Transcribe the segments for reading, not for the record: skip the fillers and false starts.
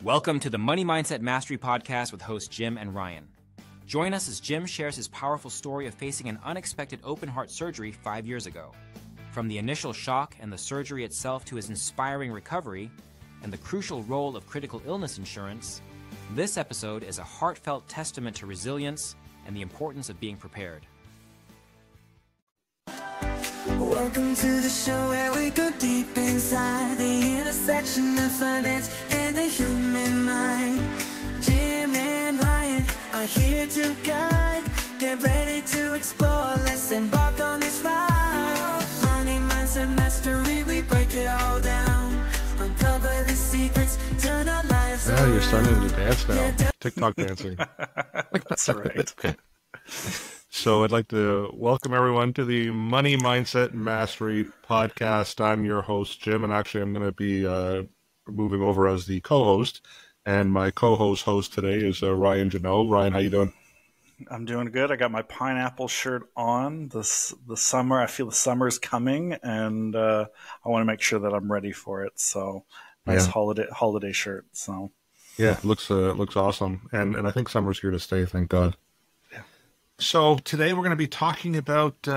Welcome to the Money Mindset Mastery Podcast with hosts Jim and Ryan. Join us as Jim shares his powerful story of facing an unexpected open heart surgery 5 years ago. From the initial shock and the surgery itself to his inspiring recovery and the crucial role of critical illness insurance, this episode is a heartfelt testament to resilience and the importance of being prepared. Welcome to the show where we go deep inside the intersection of finance and the human mind. Jim and Ryan are here to guide. Get ready to explore. Let's embark on this ride. Money Mindset Mastery, we break it all down. Uncover the secrets, turn our lives around. Oh, you're starting to dance now. TikTok dancing. That's right. So I'd like to welcome everyone to the Money Mindset Mastery Podcast. I'm your host, Jim, and actually I'm going to be moving over as the co-host. And my co-host today is Ryan Genoe. Ryan, how you doing? I'm doing good. I got my pineapple shirt on. The summer, I feel the summer's coming, and I want to make sure that I'm ready for it. So nice holiday shirt. So yeah, it looks awesome, and I think summer's here to stay. Thank God. So today we're going to be talking about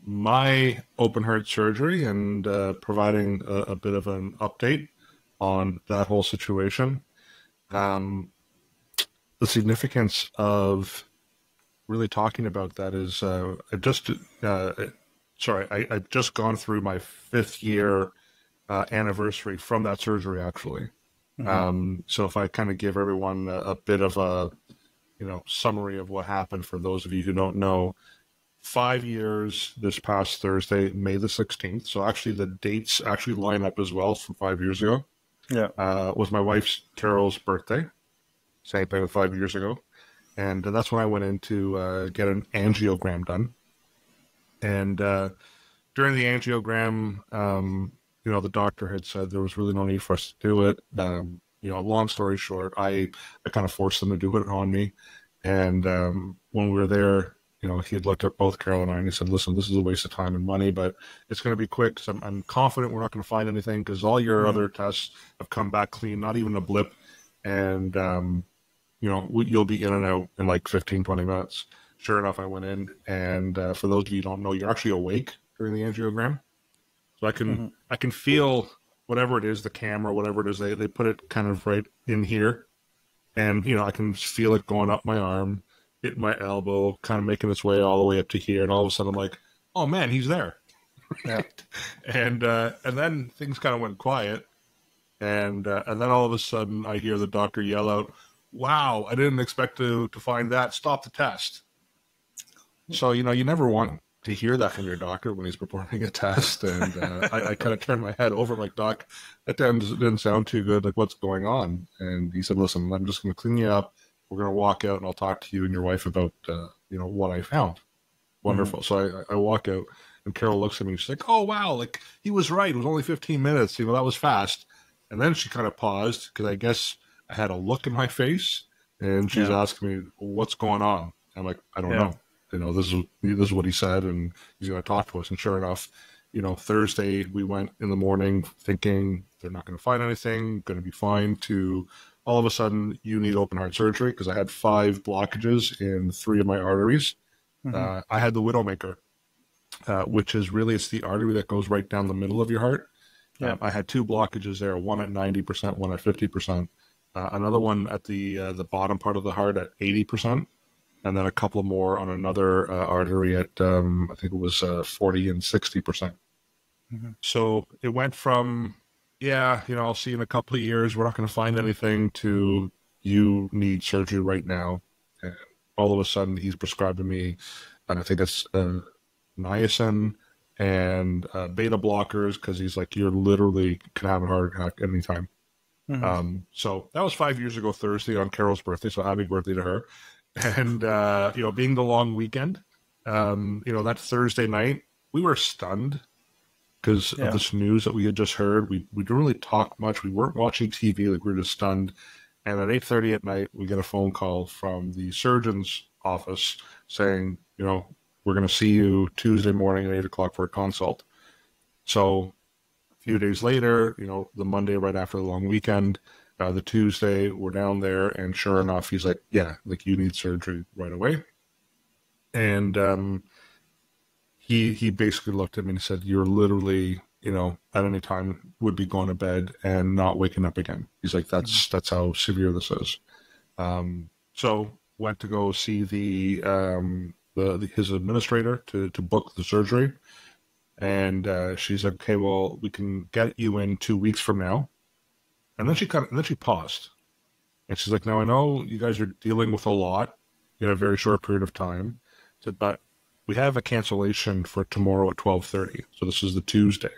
my open heart surgery and providing a bit of an update on that whole situation. The significance of really talking about that is I've just gone through my 5th year anniversary from that surgery, actually. Mm-hmm. So if I kind of give everyone a bit of a summary of what happened for those of you who don't know. 5 years this past Thursday, May the 16th. So actually the dates actually line up as well from 5 years ago. Yeah. Was my wife's Carol's birthday. Same thing with 5 years ago. And that's when I went in to get an angiogram done. And during the angiogram, the doctor had said there was really no need for us to do it. Long story short, I kind of forced them to do it on me. And when we were there, he had looked at both Carol and I and he said, listen, this is a waste of time and money, but it's going to be quick. So I'm confident we're not going to find anything because all your other tests have come back clean, not even a blip. And, you'll be in and out in like 15, 20 minutes. Sure enough, I went in. And for those of you who don't know, you're actually awake during the angiogram. So I can feel whatever it is, the camera, whatever it is, they put it kind of right in here. And, I can feel it going up my arm, hitting my elbow, kind of making its way all the way up to here. And all of a sudden I'm like, oh man, he's there. Right? And then things kind of went quiet. And then all of a sudden I hear the doctor yell out, wow, I didn't expect to find that. Stop the test. So, you never want to hear that from your doctor when he's performing a test. And I kind of turned my head over like, Doc, that didn't sound too good. Like, what's going on? And he said, listen, I'm just going to clean you up. We're going to walk out and I'll talk to you and your wife about, what I found. Wonderful. Mm-hmm. So I walk out and Carol looks at me and she's like, oh, wow, like he was right. It was only 15 minutes. That was fast. And then she kind of paused because I guess I had a look in my face and she's asking me, what's going on? I'm like, I don't know. This is what he said, and he's going to talk to us. And sure enough, Thursday we went in the morning thinking they're not going to find anything, going to be fine, to all of a sudden you need open heart surgery because I had 5 blockages in 3 of my arteries. Mm-hmm. I had the Widowmaker, which is really, it's the artery that goes right down the middle of your heart. Yeah. I had 2 blockages there, one at 90%, one at 50%. Another one at the bottom part of the heart at 80%. And then a couple more on another artery at, I think it was 40 and 60%. Mm-hmm. So it went from, I'll see you in a couple of years, we're not going to find anything, to you need surgery right now. And all of a sudden he's prescribing me, and I think it's niacin and beta blockers, because he's like, you're literally can have a heart attack anytime. Mm-hmm. So that was 5 years ago Thursday on Carol's birthday. So happy birthday to her. And, being the long weekend, that Thursday night, we were stunned because of this news that we had just heard. We didn't really talk much. We weren't watching TV. Like, we were just stunned. And at 8:30 at night, we get a phone call from the surgeon's office saying, we're going to see you Tuesday morning at 8 o'clock for a consult. So a few days later, the Monday right after the long weekend, The Tuesday, we're down there, and sure enough, he's like, yeah, like you need surgery right away. And he basically looked at me and said, you're literally, at any time would be going to bed and not waking up again. He's like, that's how severe this is. So went to go see his administrator to book the surgery. And she's like, okay, well, we can get you in 2 weeks from now. And then she paused. And she's like, now I know you guys are dealing with a lot in a very short period of time. Said, but we have a cancellation for tomorrow at 12:30. So this is the Tuesday.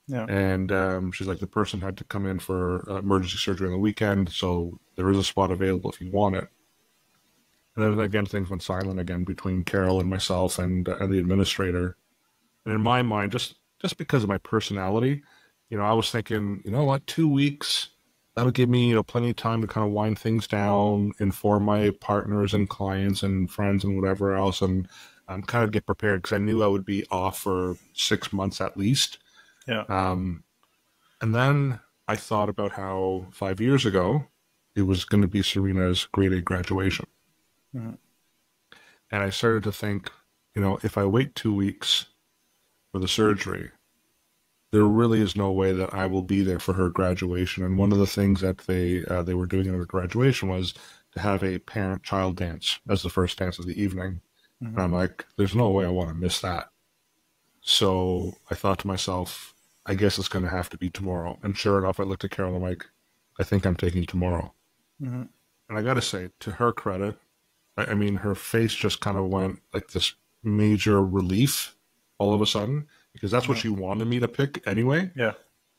Yeah. And she's like, the person had to come in for emergency surgery on the weekend, so there is a spot available if you want it. And then again, things went silent again between Carol and myself and the administrator. And in my mind, just because of my personality, I was thinking, you know what, 2 weeks, that'll give me plenty of time to kind of wind things down, inform my partners and clients and friends and whatever else, and kind of get prepared, because I knew I would be off for 6 months at least. Yeah. And then I thought about how 5 years ago it was going to be Serena's grade 8 graduation. Mm-hmm. And I started to think, if I wait 2 weeks for the surgery, there really is no way that I will be there for her graduation. And one of the things that they were doing at her graduation was to have a parent-child dance as the first dance of the evening. Mm-hmm. And I'm like, there's no way I want to miss that. So I thought to myself, I guess it's going to have to be tomorrow. And sure enough, I looked at Carol and I'm like, I think I'm taking tomorrow. Mm-hmm. And I got to say, to her credit, I mean, her face just kind of went like this major relief all of a sudden, because that's what she wanted me to pick anyway. Yeah.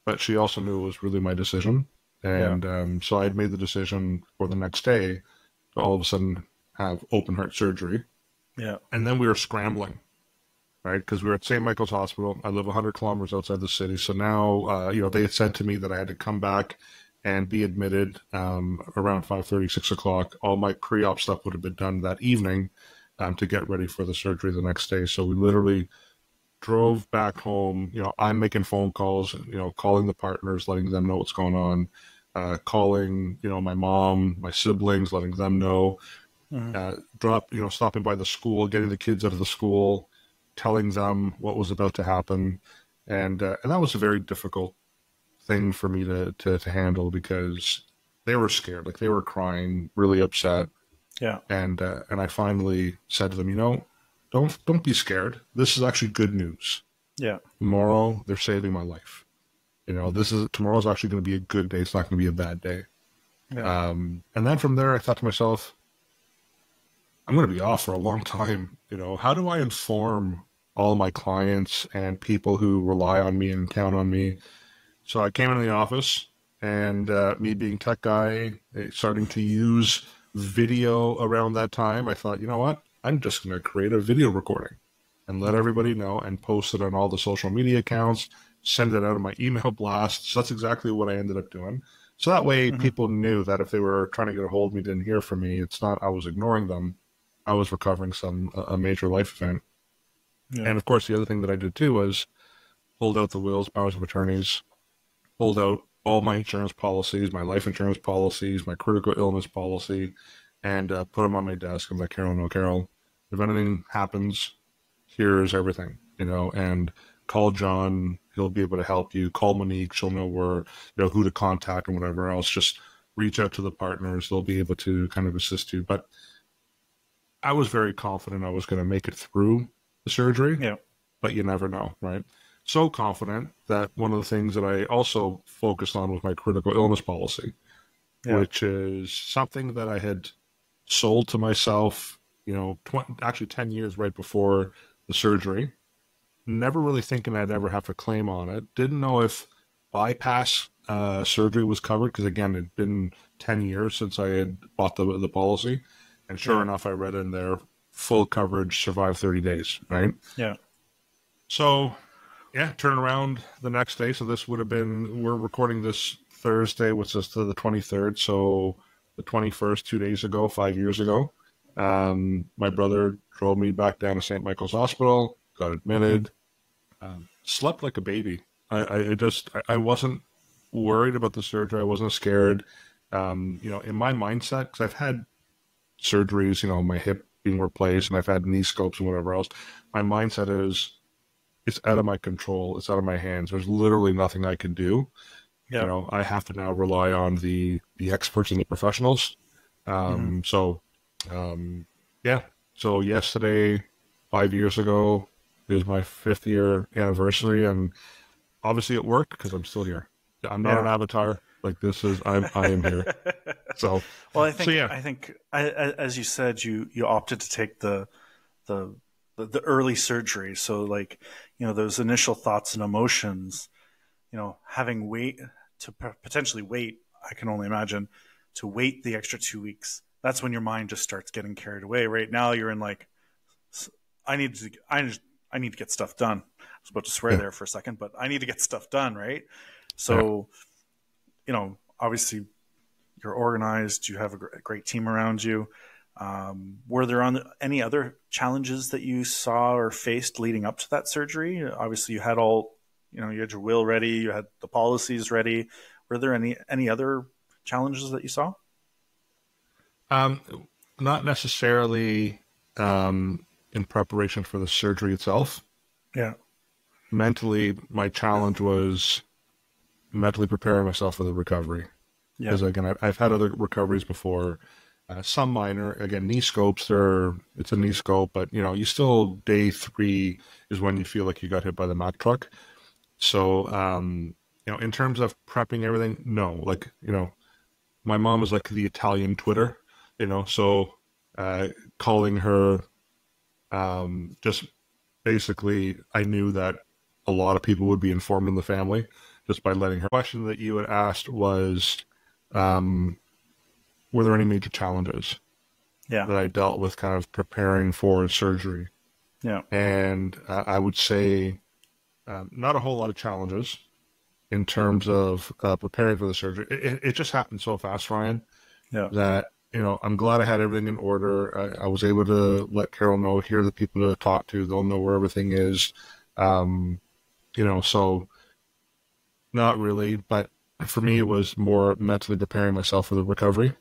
But she also knew it was really my decision. And so I had made the decision for the next day to all of a sudden have open heart surgery. Yeah. And then we were scrambling, right? Because we were at St. Michael's Hospital. I live 100 kilometers outside the city. So now, they had said to me that I had to come back and be admitted around 5:30, 6 o'clock. All my pre-op stuff would have been done that evening to get ready for the surgery the next day. So we literally drove back home. I'm making phone calls, calling the partners, letting them know what's going on, calling, my mom, my siblings, letting them know, stopping by the school, getting the kids out of the school, telling them what was about to happen. And that was a very difficult thing for me to handle, because they were scared, like they were crying, really upset. Yeah. And I finally said to them, don't be scared. This is actually good news. Yeah. Tomorrow, they're saving my life. Tomorrow's actually going to be a good day. It's not going to be a bad day. Yeah. And then from there, I thought to myself, I'm going to be off for a long time. How do I inform all my clients and people who rely on me and count on me? So I came into the office, and me being tech guy, starting to use video around that time, I thought, you know what? I'm just going to create a video recording and let everybody know and post it on all the social media accounts, send it out of my email blasts. So that's exactly what I ended up doing. So that way people knew that if they were trying to get a hold of me, didn't hear from me, it's not I was ignoring them. I was recovering a major life event. Yeah. And of course, the other thing that I did too was pulled out the wills, powers of attorneys, pulled out all my insurance policies, my life insurance policies, my critical illness policy, and put them on my desk. I'm like, Carol, if anything happens, here's everything, and call John. He'll be able to help you. Call Monique. She'll know who to contact and whatever else. Just reach out to the partners. They'll be able to kind of assist you. But I was very confident I was going to make it through the surgery. Yeah. But you never know, right? So confident that one of the things that I also focused on was my critical illness policy, which is something that I had sold to myself, actually 10 years right before the surgery. Never really thinking I'd ever have to claim on it. Didn't know if bypass surgery was covered, because again, it'd been 10 years since I had bought the policy. And sure enough, I read in there, full coverage, survive 30 days, right? Yeah. So, turn around the next day. So this would have been, we're recording this Thursday, which is the 23rd. So the 21st, 2 days ago, 5 years ago, my brother drove me back down to St. Michael's Hospital, got admitted, slept like a baby. I wasn't worried about the surgery. I wasn't scared. In my mindset, because I've had surgeries, my hip being replaced and I've had knee scopes and whatever else. My mindset is it's out of my control. It's out of my hands. There's literally nothing I can do. Yeah. I have to now rely on the experts and the professionals. So yesterday, 5 years ago, is my 5th year anniversary, and obviously it worked because I'm still here. I'm not an avatar. Like I am here. So, well, I think as you said, you opted to take the early surgery. So like, those initial thoughts and emotions, having potentially wait, I can only imagine, to wait the extra 2 weeks. That's when your mind just starts getting carried away. Right now you're in like, I need to get stuff done. I was about to swear there for a second, but I need to get stuff done. Right. So, obviously you're organized, you have a great team around you. Were there any other challenges that you saw or faced leading up to that surgery? Obviously you had you had your will ready, you had the policies ready. Were there any other challenges that you saw? Not necessarily in preparation for the surgery itself. Yeah. Mentally, my challenge was mentally preparing myself for the recovery. Because again, I've had other recoveries before, some minor. Again, knee scopes, it's a knee scope, but you still, day 3 is when you feel like you got hit by the Mack truck. So, in terms of prepping everything, no. Like, my mom is like the Italian Twitter, so calling her, just basically, I knew that a lot of people would be informed in the family just by letting her. The question that you had asked was, were there any major challenges that I dealt with kind of preparing for surgery? Yeah. And I would say not a whole lot of challenges in terms of preparing for the surgery. It just happened so fast, Ryan, that, I'm glad I had everything in order. I was able to let Carol know, here are the people to talk to. They'll know where everything is. So not really, but for me, it was more mentally preparing myself for the recovery.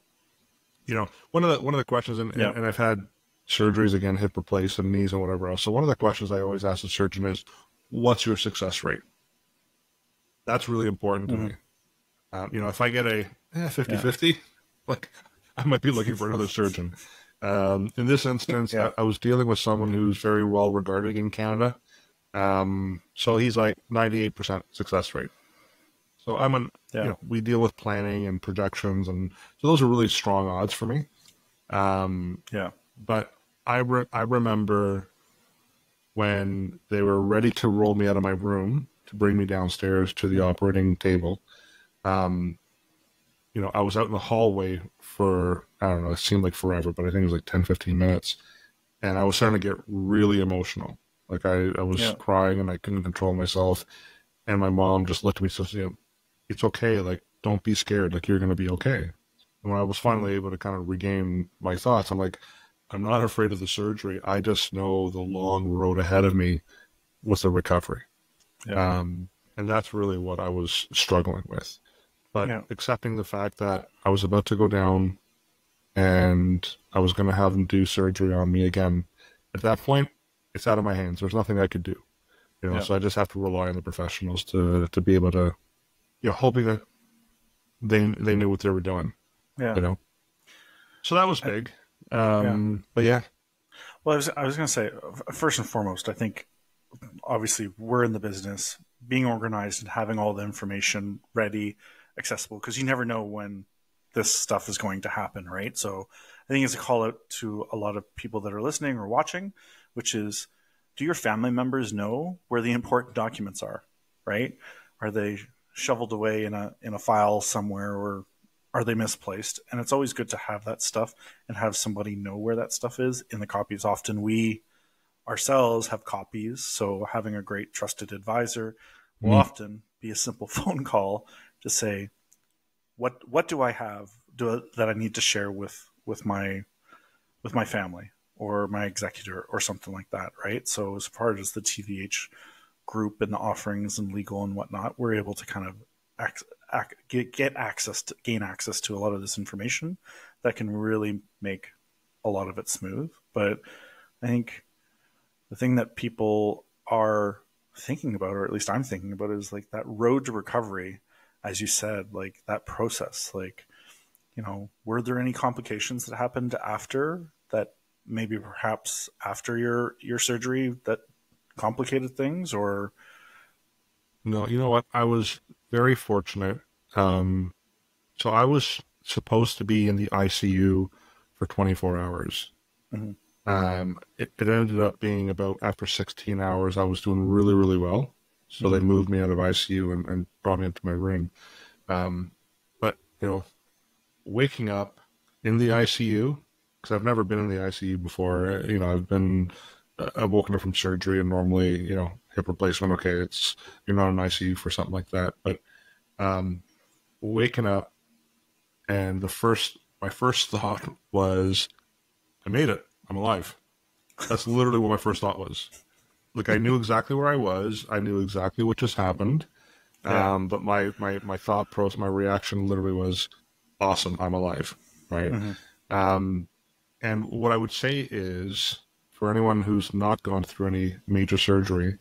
One of the questions, and I've had surgeries, again, hip replaced and knees and whatever else. So one of the questions I always ask the surgeon is, what's your success rate? That's really important to me. If I get a 50-50, like, I might be looking for another surgeon. In this instance, I was dealing with someone who's very well regarded in Canada. So he's like 98% success rate. So we deal with planning and projections, and so those are really strong odds for me. But I remember when they were ready to roll me out of my room to bring me downstairs to the operating table. I was out in the hallway for, I don't know, it seemed like forever, but I think it was like 10, 15 minutes. And I was starting to get really emotional. Like I was crying and I couldn't control myself. And my mom just looked at me and said, it's okay. Like, don't be scared. Like, you're going to be okay. And when I was finally able to kind of regain my thoughts, I'm like, I'm not afraid of the surgery. I just know the long road ahead of me with the recovery. And that's really what I was struggling with. But accepting the fact that I was about to go down and I was going to have them do surgery on me again, at that point, it's out of my hands. There's nothing I could do. So I just have to rely on the professionals to be able to, hoping that they knew what they were doing. So that was big. But yeah. Well, I was going to say, first and foremost, I think obviously we're in the business, being organized and having all the information ready, accessible, because you never know when this stuff is going to happen, right? So I think it's a call out to a lot of people that are listening or watching, which is, do your family members know where the important documents are, right? Are they shoveled away in a file somewhere, or are they misplaced? And it's always good to have that stuff and have somebody know where that stuff is in the copies. Often we ourselves have copies, so having a great trusted advisor will often be a simple phone call to say, what do I have that I need to share with my family or my executor or something like that, right? So as far as the TVH group and the offerings and legal and whatnot, we're able to kind of gain access to a lot of this information that can really make a lot of it smooth. But I think the thing that people are thinking about, or at least I'm thinking about, is like that road to recovery, as you said, like that process. Like, were there any complications that happened after that, maybe perhaps after your surgery, that complicated things? Or No, you know what? I was very fortunate. So I was supposed to be in the ICU for 24 hours. It ended up being about, after 16 hours, I was doing really, really well. So they moved me out of ICU and brought me into my room. But, waking up in the ICU, because I've never been in the ICU before, I've woken up from surgery, and normally, hip replacement, okay, you're not in ICU for something like that. But waking up, and my first thought was, I made it. I'm alive. That's literally what my first thought was. Like, I knew exactly where I was. I knew exactly what just happened. Yeah. But my thought process, my reaction literally was, awesome, I'm alive, right? And what I would say is, for anyone who's not gone through any major surgery,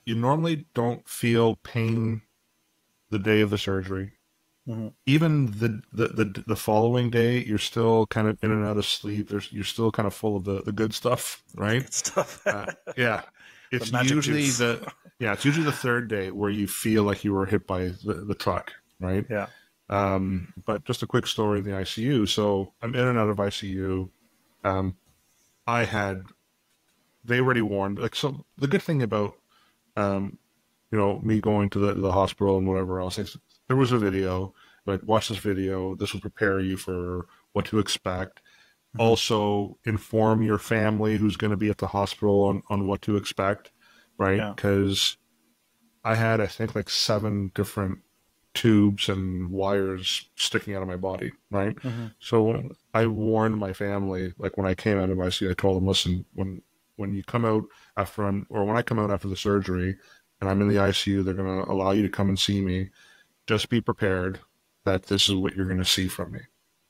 you normally don't feel pain the day of the surgery. Even the following day, you're still kind of in and out of sleep. You're still kind of full of the good stuff, right? good stuff. Yeah. It's magic usually juice. it's usually the third day where you feel like you were hit by the truck, right? Yeah. But just a quick story in the ICU. So I'm in and out of ICU. They already warned, like, so the good thing about, me going to the hospital and whatever else, there was a video, like, watch this video. This will prepare you for what to expect. Also, inform your family who's going to be at the hospital on what to expect, right? Because I had, I think, like 7 different tubes and wires sticking out of my body, right? So I warned my family, like, when I came out of ICU, I told them, listen, when you come out when I come out after the surgery and I'm in the ICU, they're going to allow you to come and see me. Just be prepared that this is what you're going to see from me.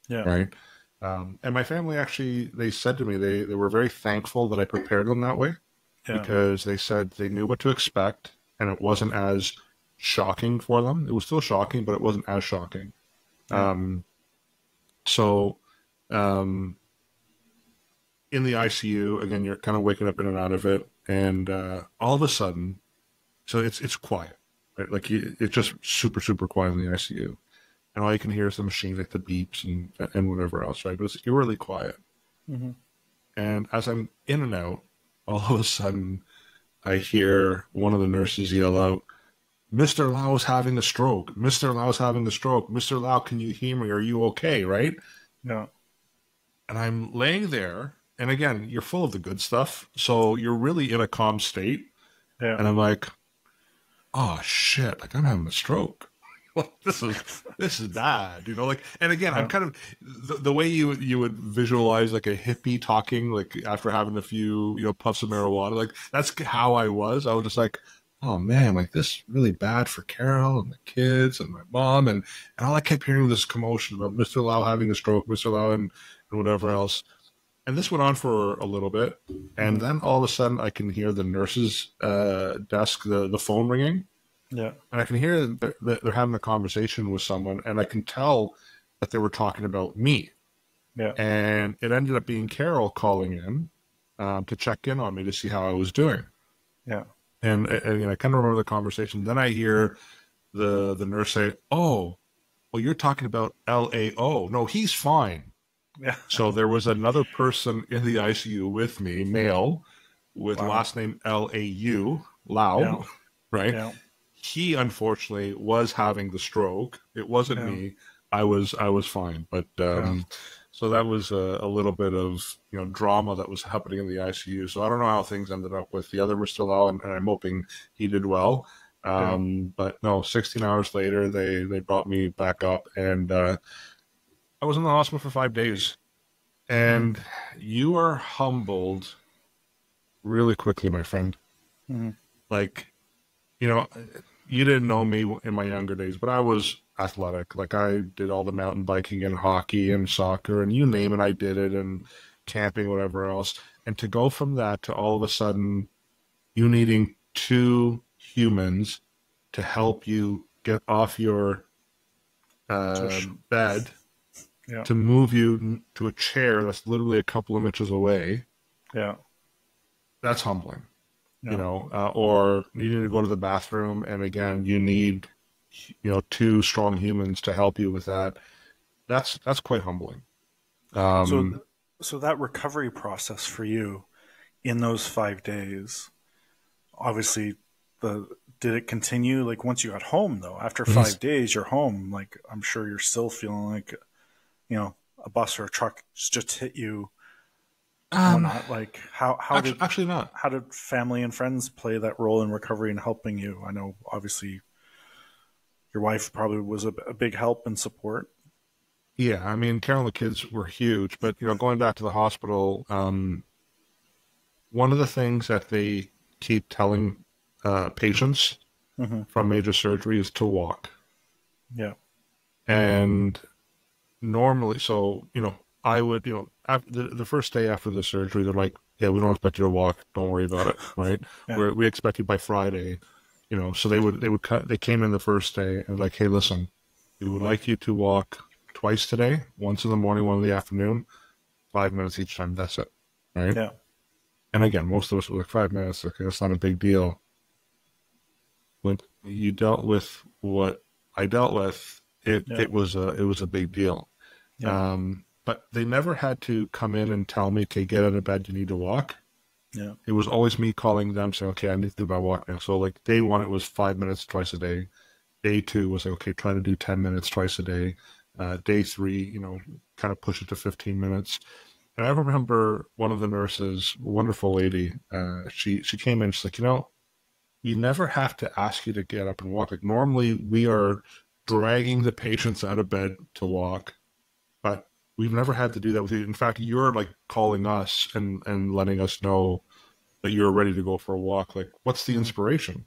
Yeah. Right. And my family, actually, they said to me, they were very thankful that I prepared them that way, because they said they knew what to expect, and it wasn't as shocking for them. It was still shocking, but it wasn't as shocking. In the ICU, again, you're kind of waking up in and out of it, and all of a sudden, so it's quiet, right? Like, it's just super, super quiet in the ICU. And all you can hear is the machines, like the beeps and whatever else, right? But it's eerily quiet. And as I'm in and out, all of a sudden, I hear one of the nurses yell out, "Mr. Lau's having a stroke. Mr. Lau's having a stroke. Mr. Lau, can you hear me? Are you okay?" Right? Yeah. And I'm laying there, and again, you're full of the good stuff, so you're really in a calm state. Yeah. And I'm like, oh shit, like, I'm having a stroke. Well, this is bad, like, and again, I'm kind of the way you would visualize, like, a hippie talking, like, after having a few, puffs of marijuana, like, that's how I was. I was just like, oh man, like, this is really bad for Carol and the kids and my mom, and all I kept hearing was this commotion about Mr. Lau having a stroke, Mr. Lau and whatever else. And this went on for a little bit, and then all of a sudden I can hear the nurse's desk, the phone ringing. Yeah. And I can hear that they're having a conversation with someone, and I can tell that they were talking about me. Yeah. And it ended up being Carol calling in to check in on me to see how I was doing. Yeah. And I kind of remember the conversation. Then I hear the nurse say, "Oh, well, you're talking about LAO. No, he's fine." Yeah. So there was another person in the ICU with me, male, with last name Lau, Yeah. right? Yeah. He unfortunately was having the stroke. It wasn't me. I was fine. But so that was a little bit of drama that was happening in the ICU. So I don't know how things ended up with the other Mr. Lau, and I'm hoping he did well. But no, 16 hours later, they brought me back up, and I was in the hospital for 5 days. And you are humbled really quickly, my friend. Like, you didn't know me in my younger days, but I was athletic. Like I did all the mountain biking and hockey and soccer and you name it, I did it, and camping, whatever else. And to go from that to all of a sudden you needing two humans to help you get off your bed, Yeah. to move you to a chair that's literally a couple of inches away. Yeah. That's humbling. Yeah. You know, or you need to go to the bathroom, and again, you need, you know, two strong humans to help you with that. That's quite humbling. So that recovery process for you in those 5 days, obviously, did it continue? Like once you got home, though, after 5 days, you're home. Like I'm sure you're still feeling like, you know, a bus or a truck just hit you. Not like how Actually not. How did family and friends play that role in recovery and helping you? I know obviously your wife probably was a big help and support. Yeah, I mean, Carol and the kids were huge, but you know, going back to the hospital, one of the things that they keep telling patients from major surgery is to walk. Yeah, and normally, so you know, I would, you know, after the first day after the surgery, they're like, yeah, we don't expect you to walk. Don't worry about it, right? Yeah. We expect you by Friday, you know. So they came in the first day and like, hey, listen, we would like you to walk twice today, once in the morning, one in the afternoon, 5 minutes each time. That's it, right? yeah, And again, most of us were like 5 minutes. Okay, that's not a big deal. When you dealt with what I dealt with, it was a big deal. yeah, But they never had to come in and tell me, okay, get out of bed, you need to walk. yeah, It was always me calling them, saying, okay, I need to do my walk now. So like day one, it was 5 minutes twice a day. Day two was like, okay, try to do 10 minutes twice a day. Day three, you know, kind of push it to 15 minutes. And I remember one of the nurses, a wonderful lady, she came in, she's like, you know, you never have to ask you to get up and walk. Like normally we are dragging the patients out of bed to walk, but we've never had to do that with you. In fact, you're like calling us and letting us know that you're ready to go for a walk. Like, what's the inspiration?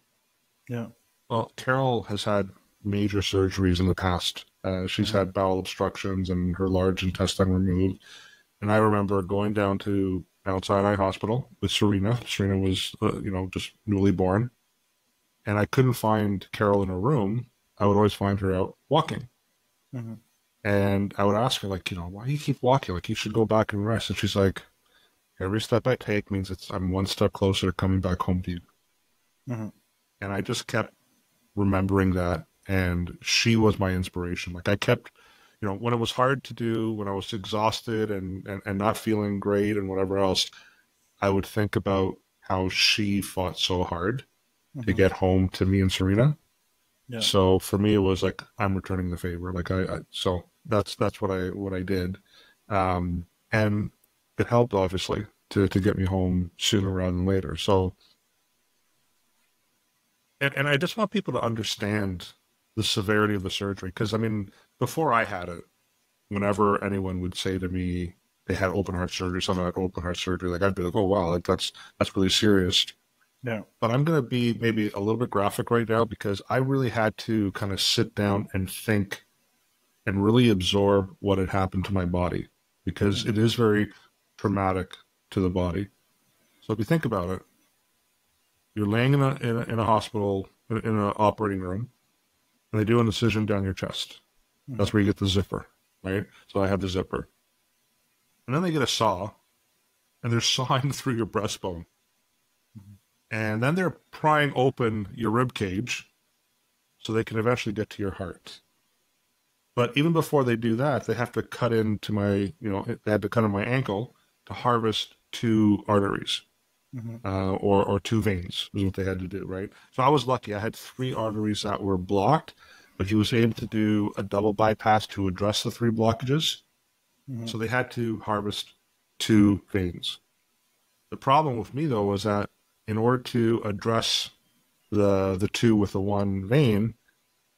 yeah, Well, Carol has had major surgeries in the past. She's had bowel obstructions and her large intestine removed. And I remember going down to Mount Sinai Hospital with Serena. Serena was, you know, just newly born. And I couldn't find Carol in her room. I would always find her out walking. And I would ask her, like, you know, why do you keep walking? Like, you should go back and rest. And she's like, every step I take means I'm one step closer to coming back home to you. And I just kept remembering that. And she was my inspiration. Like I kept, you know, when it was hard to do, when I was exhausted and not feeling great and whatever else, I would think about how she fought so hard to get home to me and Serena. yeah. So for me, it was like, I'm returning the favor. Like so that's what I did. And it helped obviously to get me home sooner rather than later. So, and I just want people to understand the severity of the surgery. Because I mean, before I had it, whenever anyone would say to me they had open heart surgery, something like open heart surgery, like I'd be like, oh wow, like that's really serious. Yeah. But I'm going to be maybe a little bit graphic right now because I really had to kind of sit down and think and really absorb what had happened to my body because it is very traumatic to the body. So if you think about it, you're laying in a hospital, in an operating room, and they do an incision down your chest. That's where you get the zipper, right? So I have the zipper. And then they get a saw, and they're sawing through your breastbone. And then they're prying open your rib cage so they can eventually get to your heart. But even before they do that, they have to cut into my, you know, they had to cut in my ankle to harvest 2 arteries. Or 2 veins is what they had to do, right? So I was lucky. I had 3 arteries that were blocked, but he was able to do a double bypass to address the 3 blockages. So they had to harvest 2 veins. The problem with me, though, was that in order to address the 2 with the 1 vein,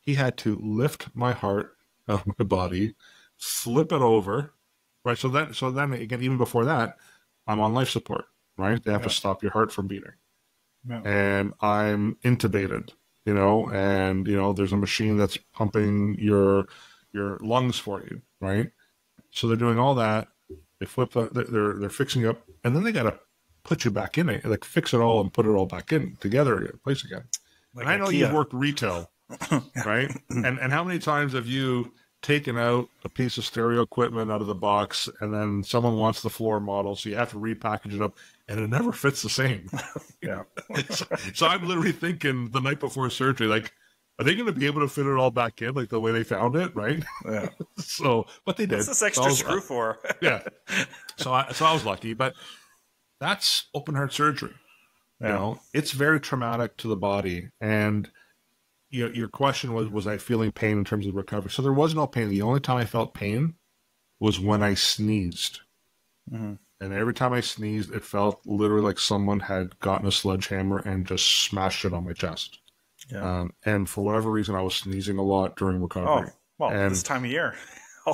he had to lift my heart out of my body, flip it over, right? So then again, even before that, I'm on life support. Right? They have to stop your heart from beating. And I'm intubated. you know, and, you know, there's a machine that's pumping your lungs for you, right? So they're doing all that. They they're fixing up, and then they got to put you back in it, like fix it all and put it all back in together again, place again. Like, and I know IKEA. You've worked retail, right? And how many times have you taken out a piece of stereo equipment out of the box, and then someone wants the floor model, so you have to repackage it up, and it never fits the same. Yeah. So I'm literally thinking the night before surgery, like, are they going to be able to fit it all back in like the way they found it, right? Yeah. So, but they did. What's this extra screw for? Yeah. So I was lucky, but that's open heart surgery. Yeah. You know, it's very traumatic to the body, and your question was I feeling pain in terms of recovery? So there was no pain. The only time I felt pain was when I sneezed. Mm-hmm. And every time I sneezed, it felt literally like someone had gotten a sledgehammer and just smashed it on my chest. Yeah. And for whatever reason, I was sneezing a lot during recovery. Oh, well, and this time of year.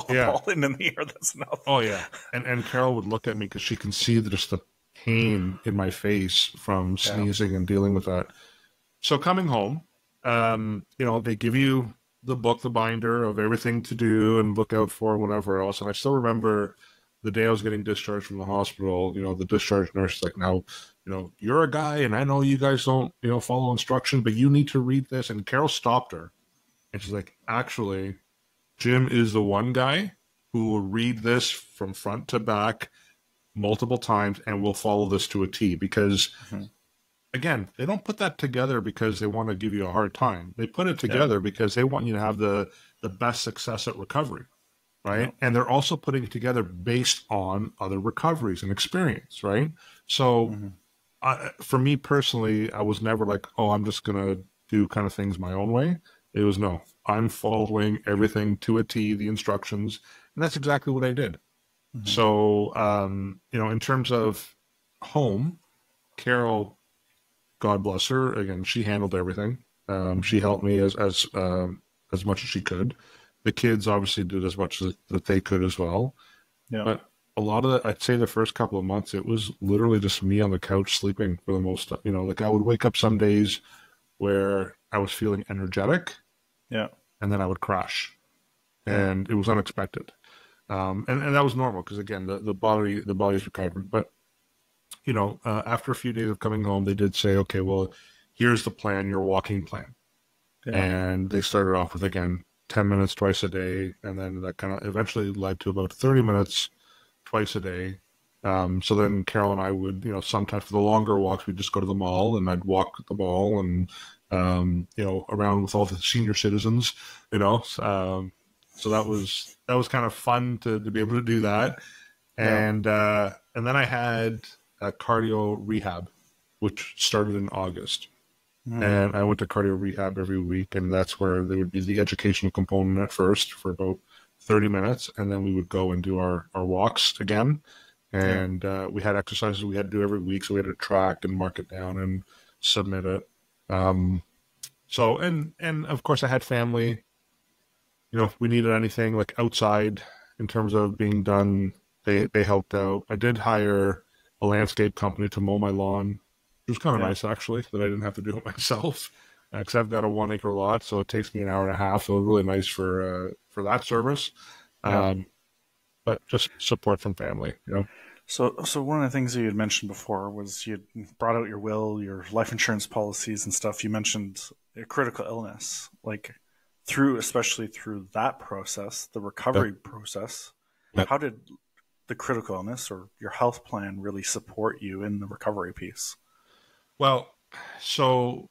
Yeah. All in the ear, that's enough. Oh, yeah. And Carol would look at me because she can see just the pain in my face from sneezing and dealing with that. So coming home, you know, they give you the book, the binder of everything to do and look out for, whatever else. And I still remember the day I was getting discharged from the hospital, you know, the discharge nurse is like, now, you know, you're a guy and I know you guys don't, you know, follow instruction, but you need to read this. And Carol stopped her and she's like, actually, Jim is the one guy who will read this from front to back multiple times and will follow this to a T because again, they don't put that together because they want to give you a hard time. They put it together because they want you to have the best success at recovery, right? Yeah. And they're also putting it together based on other recoveries and experience, right? So for me personally, I was never like, oh, I'm just going to do kind of things my own way. It was, no, I'm following everything to a T, the instructions, and that's exactly what I did. So, you know, in terms of home, Carol, God bless her. Again, she handled everything. She helped me as much as she could. The kids obviously did as much as that they could as well. Yeah. But a lot of I'd say the first couple of months, it was literally just me on the couch sleeping for the most. You know, like I would wake up some days where I was feeling energetic, and then I would crash, and it was unexpected. And that was normal because again, the body's recovered, but. You know, after a few days of coming home, they did say, okay, well, here's the plan, your walking plan. Yeah. And they started off with, again, 10 minutes twice a day. And then that kind of eventually led to about 30 minutes twice a day. So then Carol and I would, you know, sometimes for the longer walks, we'd just go to the mall and I'd walk the mall and, you know, around with all the senior citizens, you know. So that was kind of fun to be able to do that. And then I had cardio rehab, which started in August. And I went to cardio rehab every week, and that's where there would be the educational component at first for about 30 minutes, and then we would go and do our walks again. And we had exercises we had to do every week, so we had to track and mark it down and submit it. So, and of course I had family, you know, if we needed anything like outside in terms of being done, they helped out. I did hire a landscape company to mow my lawn. It was kind of nice, actually, that I didn't have to do it myself, because I've got a 1 acre lot, so it takes me an hour and a half. So it was really nice for that service. But just support from family, you know. So one of the things that you had mentioned before was you brought out your will, your life insurance policies and stuff. You mentioned a critical illness, like especially through that process, the recovery process. How did the critical illness or your health plan really support you in the recovery piece? Well, so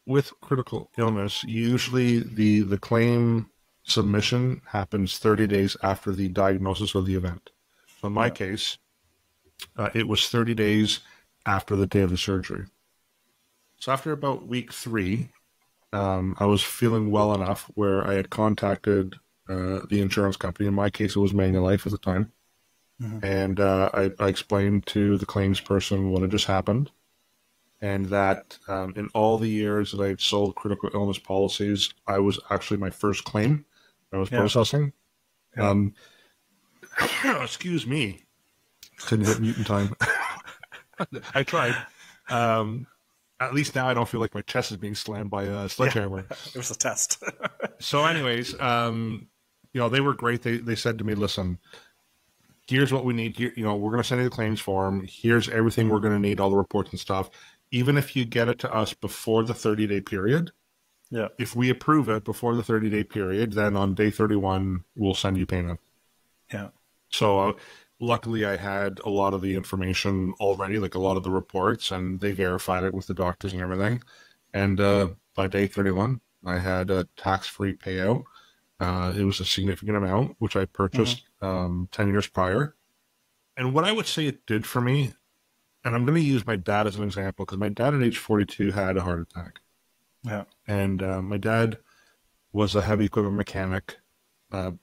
with critical illness, usually the claim submission happens 30 days after the diagnosis of the event. So in my case, it was 30 days after the day of the surgery. So after about week 3, I was feeling well enough where I had contacted the insurance company. In my case, it was Manulife at the time. And I explained to the claims person what had just happened, and that in all the years that I had sold critical illness policies, I was actually my first claim I was processing. Excuse me. Couldn't hit mute in time. I tried. at least now I don't feel like my chest is being slammed by a sledgehammer. It was a test. So anyways, they were great. They said to me, listen, here's what we need. Here, we're going to send you the claims form. Here's everything we're going to need, all the reports and stuff. Even if you get it to us before the 30-day period, if we approve it before the 30-day period, then on day 31, we'll send you payment. Yeah. So luckily I had a lot of the information already, like a lot of the reports, and they verified it with the doctors and everything. And by day 31, I had a tax-free payout. It was a significant amount, which I purchased 10 years prior. And what I would say it did for me, and I'm going to use my dad as an example, because my dad at age 42 had a heart attack. Yeah. And my dad was a heavy equipment mechanic,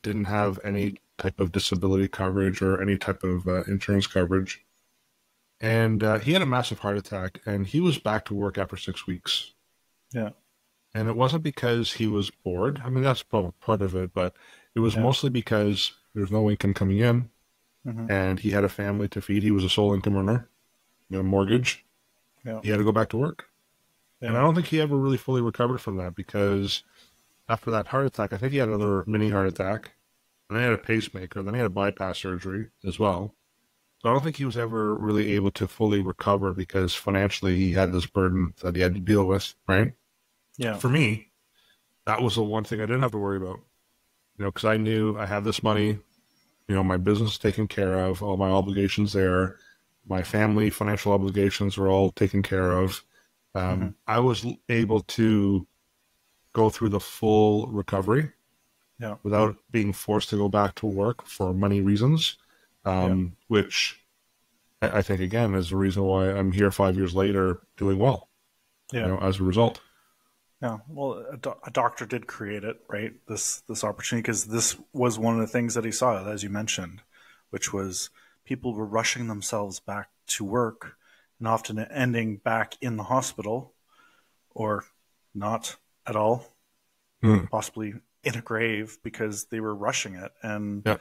didn't have any type of disability coverage or any type of insurance coverage. And he had a massive heart attack, and he was back to work after 6 weeks. Yeah. And it wasn't because he was bored. I mean, that's probably part of it, but it was mostly because there's no income coming in, and he had a family to feed. He was a sole income earner, mortgage. Yeah. He had to go back to work. Yeah. And I don't think he ever really fully recovered from that, because after that heart attack, I think he had another mini heart attack, and then he had a pacemaker, then he had a bypass surgery as well. So I don't think he was ever really able to fully recover, because financially he had this burden that he had to deal with, right? Yeah. For me, that was the one thing I didn't have to worry about, because I knew I had this money, my business is taken care of, all my obligations there, my family financial obligations were all taken care of. I was able to go through the full recovery without being forced to go back to work for money reasons, which I think, again, is the reason why I'm here 5 years later doing well, as a result. Yeah, well, a doctor did create it, right? This opportunity, because this was one of the things that he saw, as you mentioned, which was people were rushing themselves back to work and often ending back in the hospital, or not at all, possibly in a grave, because they were rushing it. And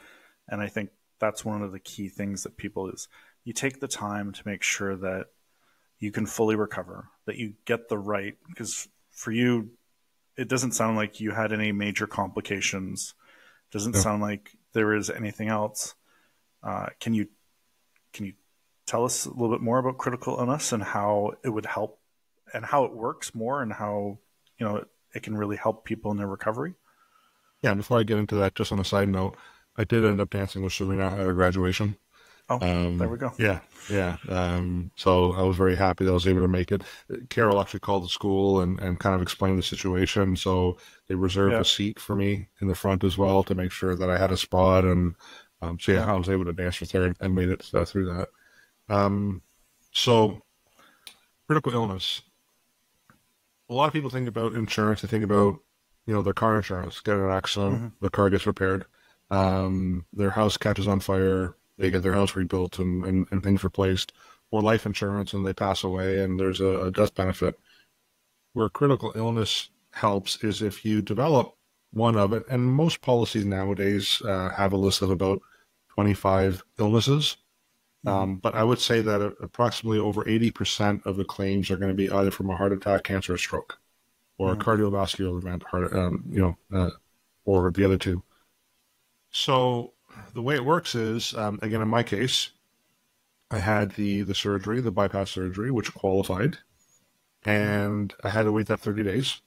I think that's one of the key things that people is you take the time to make sure that you can fully recover, that you get the right, because for you, it doesn't sound like you had any major complications. It doesn't sound like there is anything else. Can you tell us a little bit more about critical illness and how it would help, and how it works more, and how it can really help people in their recovery? Yeah, and before I get into that, just on a side note, I did end up dancing with Serena at her graduation. Oh, there we go. Yeah. So I was very happy that I was able to make it. Carol actually called the school and kind of explained the situation. So they reserved a seat for me in the front as well to make sure that I had a spot. And I was able to dance with her and made it through that. So critical illness. A lot of people think about insurance. They think about, their car insurance, get in an accident, the car gets repaired, their house catches on fire, they get their house rebuilt and things replaced, or life insurance and they pass away and there's a death benefit. Where critical illness helps is if you develop one of it, and most policies nowadays have a list of about 25 illnesses. But I would say that approximately over 80% of the claims are going to be either from a heart attack, cancer, or stroke, or a cardiovascular event, or the other two. So the way it works is, again, in my case, I had the surgery, the bypass surgery, which qualified, and I had to wait that 30 days.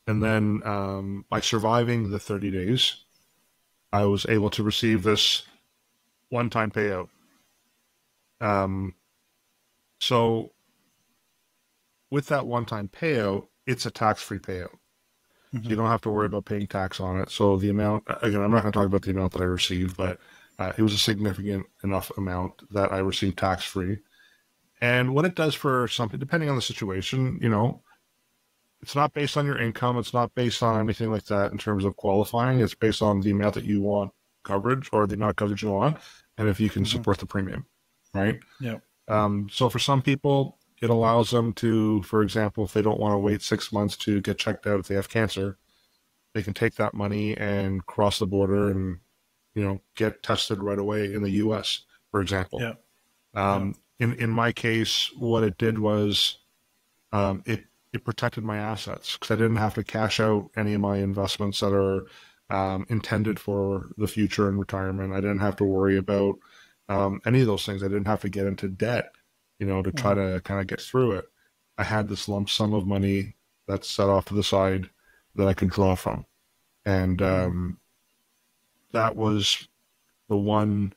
And then by surviving the 30 days, I was able to receive this one-time payout. So with that one-time payout, it's a tax-free payout. So you don't have to worry about paying tax on it. So the amount, again, I'm not going to talk about the amount that I received, but it was a significant enough amount that I received tax-free. And what it does for something, depending on the situation, it's not based on your income. It's not based on anything like that in terms of qualifying. It's based on the amount that you want coverage, or the amount of coverage you want, and if you can support the premium, right? Yeah. So for some people, it allows them to, for example, if they don't want to wait 6 months to get checked out if they have cancer, they can take that money and cross the border and, get tested right away in the U.S., for example. Yeah. In my case, what it did was it protected my assets because I didn't have to cash out any of my investments that are intended for the future and retirement. I didn't have to worry about any of those things. I didn't have to get into debt, to try to kind of get through it. I had this lump sum of money that's set off to the side that I could draw from. And that was the one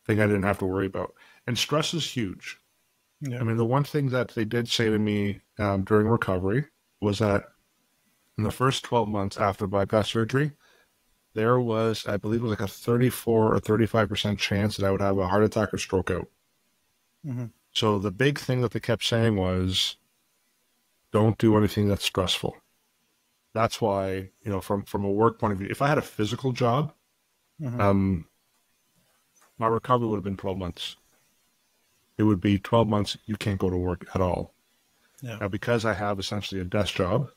thing I didn't have to worry about. And stress is huge. Yeah. I mean, the one thing that they did say to me during recovery was that in the first 12 months after bypass surgery, there was, I believe it was like a 34 or 35% chance that I would have a heart attack or stroke out. Mm-hmm. So the big thing that they kept saying was, don't do anything that's stressful. That's why, from a work point of view, if I had a physical job, my recovery would have been 12 months. It would be 12 months, you can't go to work at all. Yeah. Now, because I have essentially a desk job,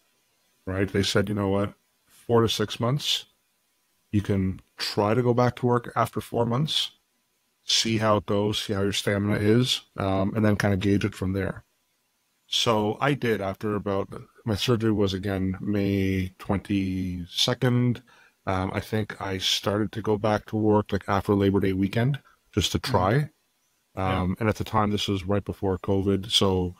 right, they said, you know what, 4 to 6 months, you can try to go back to work after 4 months, see how it goes, see how your stamina is, and then kind of gauge it from there. So I did after my surgery was again May 22nd. I think I started to go back to work like after Labor Day weekend just to try. And at the time, this was right before COVID. So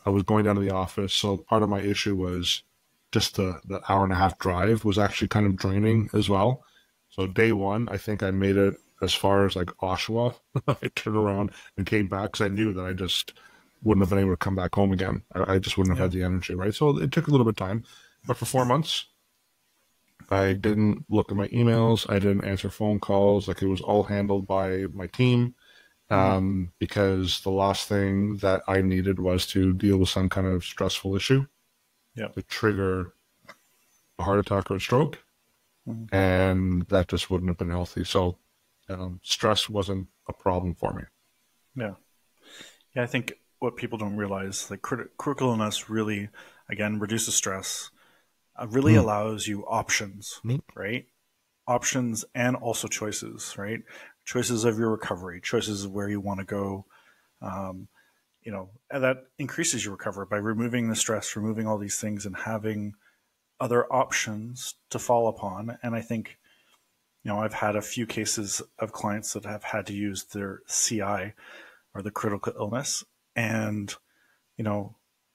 I was going down to the office. So part of my issue was just the hour and a half drive was actually kind of draining as well. So day one, I think I made it as far as like Oshawa. I turned around and came back because I knew that I just wouldn't have been able to come back home again. I just wouldn't have had the energy, right? So it took a little bit of time. But for 4 months, I didn't look at my emails. I didn't answer phone calls. Like it was all handled by my team because the last thing that I needed was to deal with some kind of stressful issue to trigger a heart attack or a stroke. Mm-hmm. And that just wouldn't have been healthy. So stress wasn't a problem for me. Yeah. Yeah, I think what people don't realize, like critical illness really, again, reduces stress, really allows you options, right? Options and also choices, right? Choices of your recovery, choices of where you want to go, and that increases your recovery by removing the stress, removing all these things and having other options to fall upon. And I think, I've had a few cases of clients that have had to use their CI or the critical illness. And,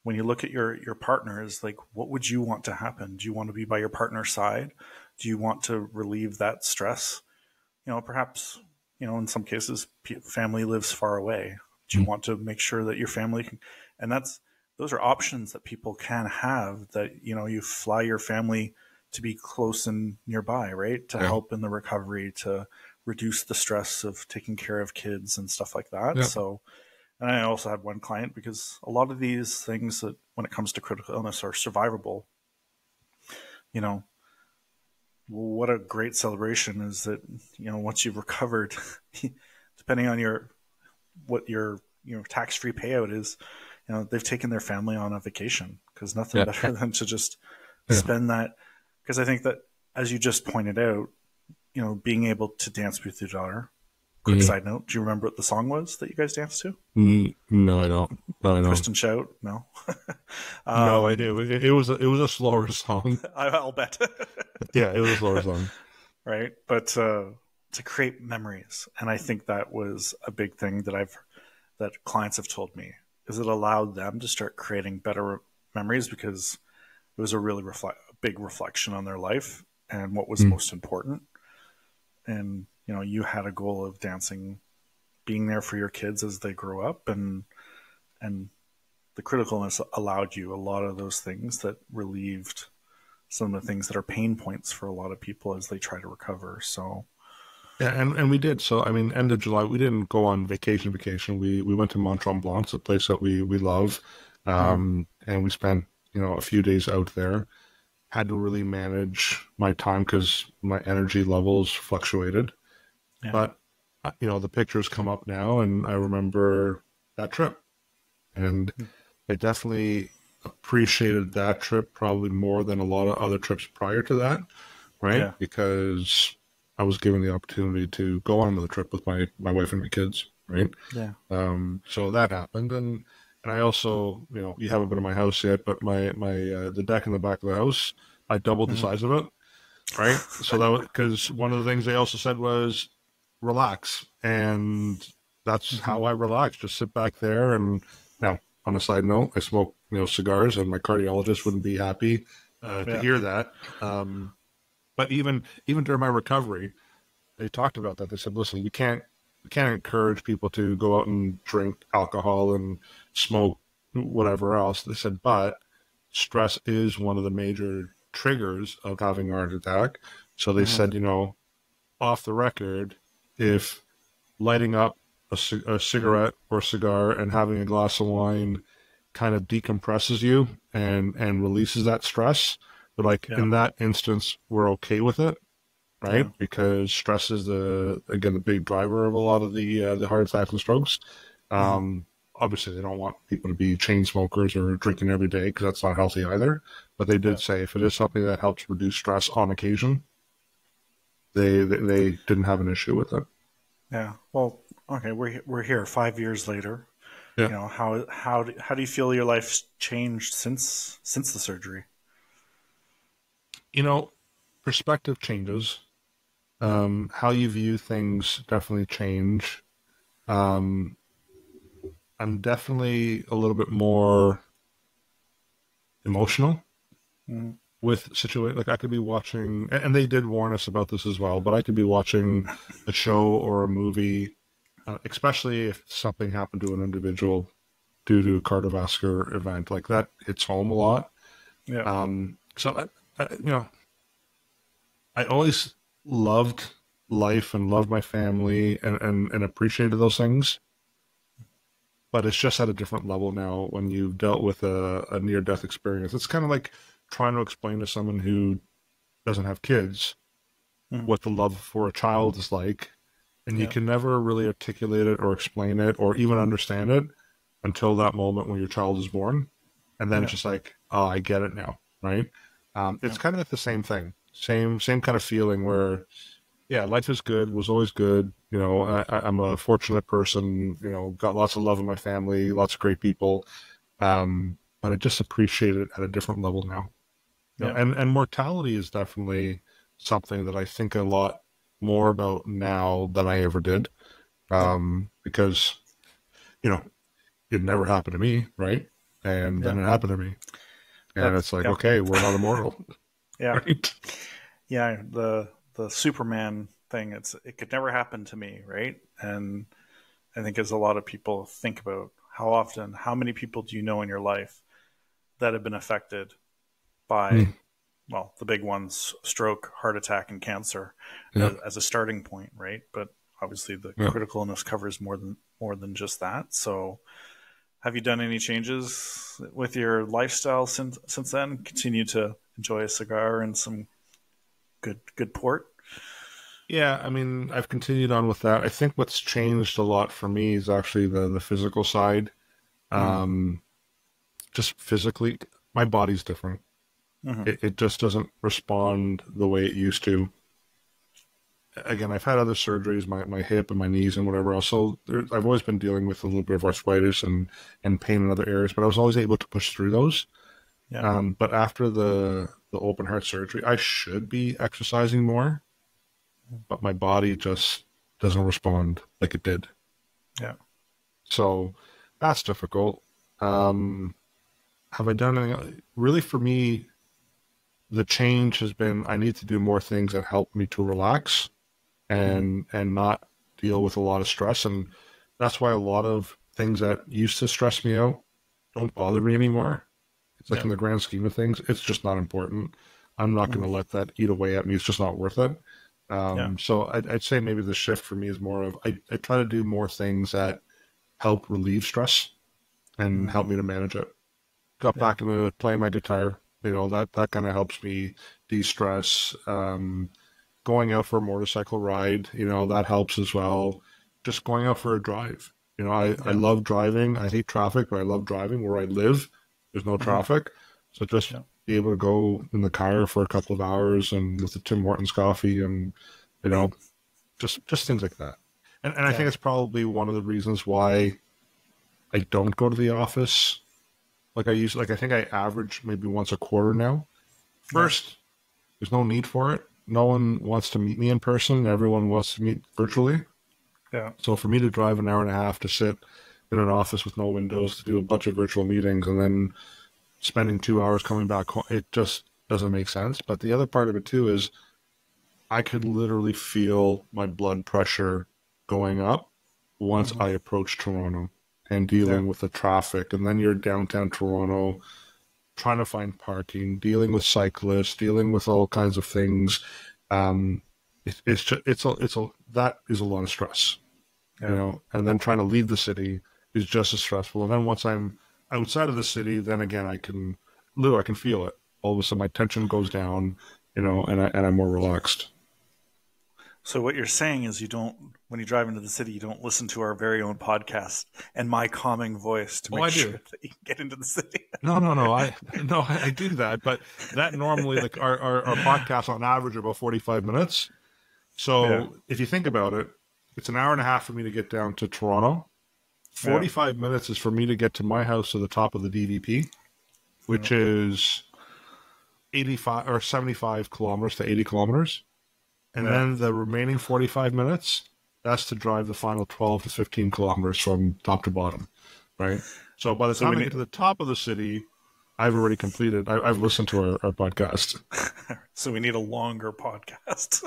when you look at your partners, like, what would you want to happen? Do you want to be by your partner's side? Do you want to relieve that stress? Perhaps, in some cases, family lives far away. Do you want to make sure that your family can, and those are options that people can have, that, you fly your family to be close and nearby, right? To help in the recovery, to reduce the stress of taking care of kids and stuff like that. Yeah. So, and I also had one client, because a lot of these things that when it comes to critical illness are survivable, what a great celebration is that, once you've recovered, depending on what your tax-free payout is, they've taken their family on a vacation, because nothing better than to just spend that. Because I think that, as you just pointed out, being able to dance with your daughter. Quick side note: do you remember what the song was that you guys danced to? No, I don't. No, I don't. Kristen Shout? No. No, I do. It was a slower song. I'll bet. Yeah, it was a slower song. Right, but to create memories, and I think that was a big thing that clients have told me, is it allowed them to start creating better memories, because it was a really big reflection on their life and what was most important. And you had a goal of dancing, being there for your kids as they grow up, and the criticalness allowed you a lot of those things that relieved some of the things that are pain points for a lot of people as they try to recover. So yeah, and we did. So I mean, end of July, we didn't go on vacation. We went to Mont Tremblant, a place that we love, and we spent a few days out there. Had to really manage my time because my energy levels fluctuated. Yeah. But, the pictures come up now, and I remember that trip. And I definitely appreciated that trip probably more than a lot of other trips prior to that, right? Yeah. Because I was given the opportunity to go on another trip with my wife and my kids, right? Yeah. So that happened. And, And I also, you haven't been to my house yet, but the deck in the back of the house, I doubled the size of it, right? So that was because one of the things they also said was relax, and that's how I relax. Just sit back there. And now, on a side note, I smoke, cigars, and my cardiologist wouldn't be happy to hear that. But even during my recovery, they talked about that. They said, listen, we can't encourage people to go out and drink alcohol and smoke whatever else. They said, but stress is one of the major triggers of having a heart attack. So they said, off the record, if lighting up a cigarette or cigar and having a glass of wine kind of decompresses you and releases that stress, but like in that instance, we're okay with it. Right, because stress is the big driver of a lot of the heart attacks and strokes. Obviously, they don't want people to be chain smokers or drinking every day because that's not healthy either. But they did say if it is something that helps reduce stress on occasion, they didn't have an issue with it. Yeah. Well, okay, we're here 5 years later. Yeah. How do you feel your life's changed since the surgery? Perspective changes. How you view things definitely change. I'm definitely a little bit more emotional with situations. Like I could be watching, and they did warn us about this as well, but I could be watching a show or a movie, especially if something happened to an individual due to a cardiovascular event. Like that hits home a lot. Yeah. So, I always loved life and loved my family and appreciated those things. But it's just at a different level now when you've dealt with a near-death experience. It's kind of like trying to explain to someone who doesn't have kids what the love for a child is like. And you can never really articulate it or explain it or even understand it until that moment when your child is born. And then it's just like, oh, I get it now, right? It's kind of like the same thing. Same kind of feeling where, life is good, was always good. I'm a fortunate person, got lots of love in my family, lots of great people. But I just appreciate it at a different level now. And mortality is definitely something that I think a lot more about now than I ever did. Because, it never happened to me, right? And then it happened to me. And it's like, okay, we're not immortal. Yeah. Right? Yeah, the Superman thing, it could never happen to me, right? And I think as a lot of people think about how many people do you know in your life that have been affected by, well, the big ones, stroke, heart attack, and cancer as a starting point, right? But obviously the critical illness covers more than just that. So have you done any changes with your lifestyle since then? Continue to enjoy a cigar and some good port? Yeah, I mean, I've continued on with that. I think what's changed a lot for me is actually the physical side. Just physically, my body's different. It just doesn't respond the way it used to. Again, I've had other surgeries, my hip and my knees and whatever else. So I've always been dealing with a little bit of arthritis and pain in other areas, but I was always able to push through those. Yeah. But after the open heart surgery, I should be exercising more, but my body just doesn't respond like it did. Yeah. So that's difficult. Have I done anything? Really, for me, the change has been I need to do more things that help me to relax and not deal with a lot of stress. And that's why a lot of things that used to stress me out don't bother me anymore. It's like in the grand scheme of things, it's just not important. I'm not going to let that eat away at me. It's just not worth it. So I'd say maybe the shift for me is more of I try to do more things that help relieve stress and help me to manage it. Got back into playing my guitar. That kind of helps me de-stress. Going out for a motorcycle ride, that helps as well. Just going out for a drive. I love driving. I hate traffic, but I love driving. Where I live, there's no traffic. So just be able to go in the car for a couple of hours and with the Tim Hortons coffee and, just things like that. And I think it's probably one of the reasons why I don't go to the office like I used. Like I think I average maybe once a quarter now. First, there's no need for it. No one wants to meet me in person. Everyone wants to meet virtually. Yeah. So for me to drive an hour and a half to sit in an office with no windows to do a bunch of virtual meetings and then spending 2 hours coming back home, it just doesn't make sense. But the other part of it too is I could literally feel my blood pressure going up once I approach Toronto and dealing with the traffic. And then you're downtown Toronto trying to find parking, dealing with cyclists, dealing with all kinds of things. That is a lot of stress, you know, and then trying to leave the city is just as stressful. And then once I'm outside of the city, then again, I can feel it. All of a sudden my tension goes down, you know, and I'm more relaxed. So what you're saying is when you drive into the city, you don't listen to our very own podcast and my calming voice to make sure that you can get into the city. No. I do that, but that normally, like our podcasts on average are about 45 minutes. So if you think about it, it's an hour and a half for me to get down to Toronto. 45 minutes is for me to get to my house to the top of the DVP, which is 85 or 75 kilometers to 80 kilometers. And then the remaining 45 minutes, that's to drive the final 12 to 15 kilometers from top to bottom, right? So by the time I get to the top of the city, I've already completed. I've listened to our podcast. So we need a longer podcast.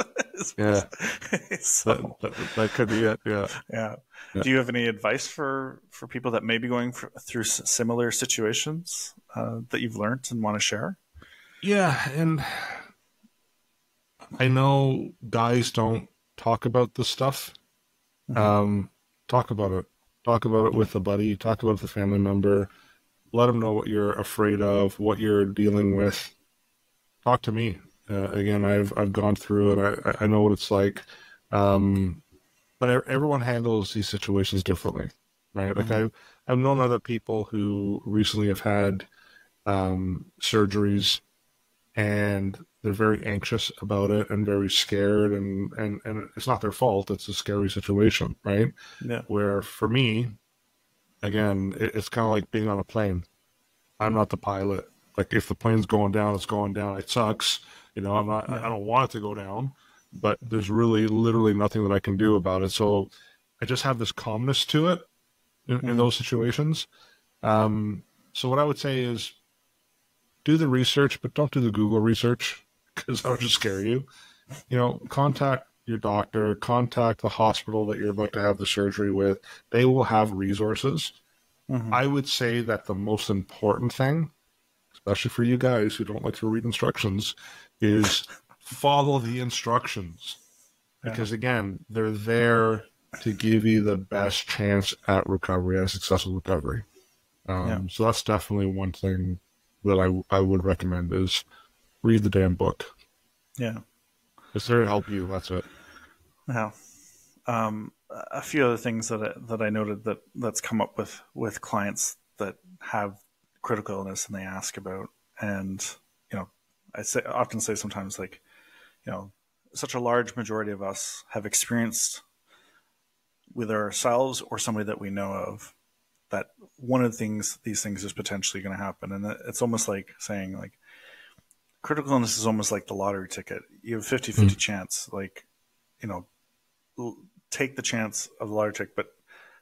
So, that could be it. Yeah. Do you have any advice for people that may be going through similar situations that you've learned and want to share? Yeah, and I know guys don't talk about this stuff. Talk about it. Talk about it with a buddy. Talk about it with a family member. Let them know what you're afraid of, what you're dealing with. Talk to me. Again, I've gone through it. I know what it's like. But everyone handles these situations differently, right? Like I've known other people who recently have had surgeries, and they're very anxious about it and very scared, and it's not their fault. It's a scary situation, right? Yeah. Where for me, again, it's kind of like being on a plane. I'm not the pilot. Like if the plane's going down, it's going down. It sucks. You know, I don't want it to go down, but there's really literally nothing that I can do about it. So I just have this calmness to it in those situations. So what I would say is do the research, but don't do the Google research, because that would just scare you. You know, contact your doctor, contact the hospital that you're about to have the surgery with. They will have resources. I would say that the most important thing, especially for you guys who don't like to read instructions, is follow the instructions. Because again, they're there to give you the best chance at recovery, at a successful recovery. So that's definitely one thing that I would recommend is read the damn book. Yeah. It's there to help you. That's it. Yeah. A few other things that I noted that's come up with clients that have critical illness and they ask about, and you know, I often say sometimes, like, you know, such a large majority of us have experienced with ourselves or somebody that we know of that one of these things is potentially going to happen, and it's almost like saying, like, critical illness is almost like the lottery ticket. You have 50-50 chance, like, you know, take the chance of the lottery ticket. But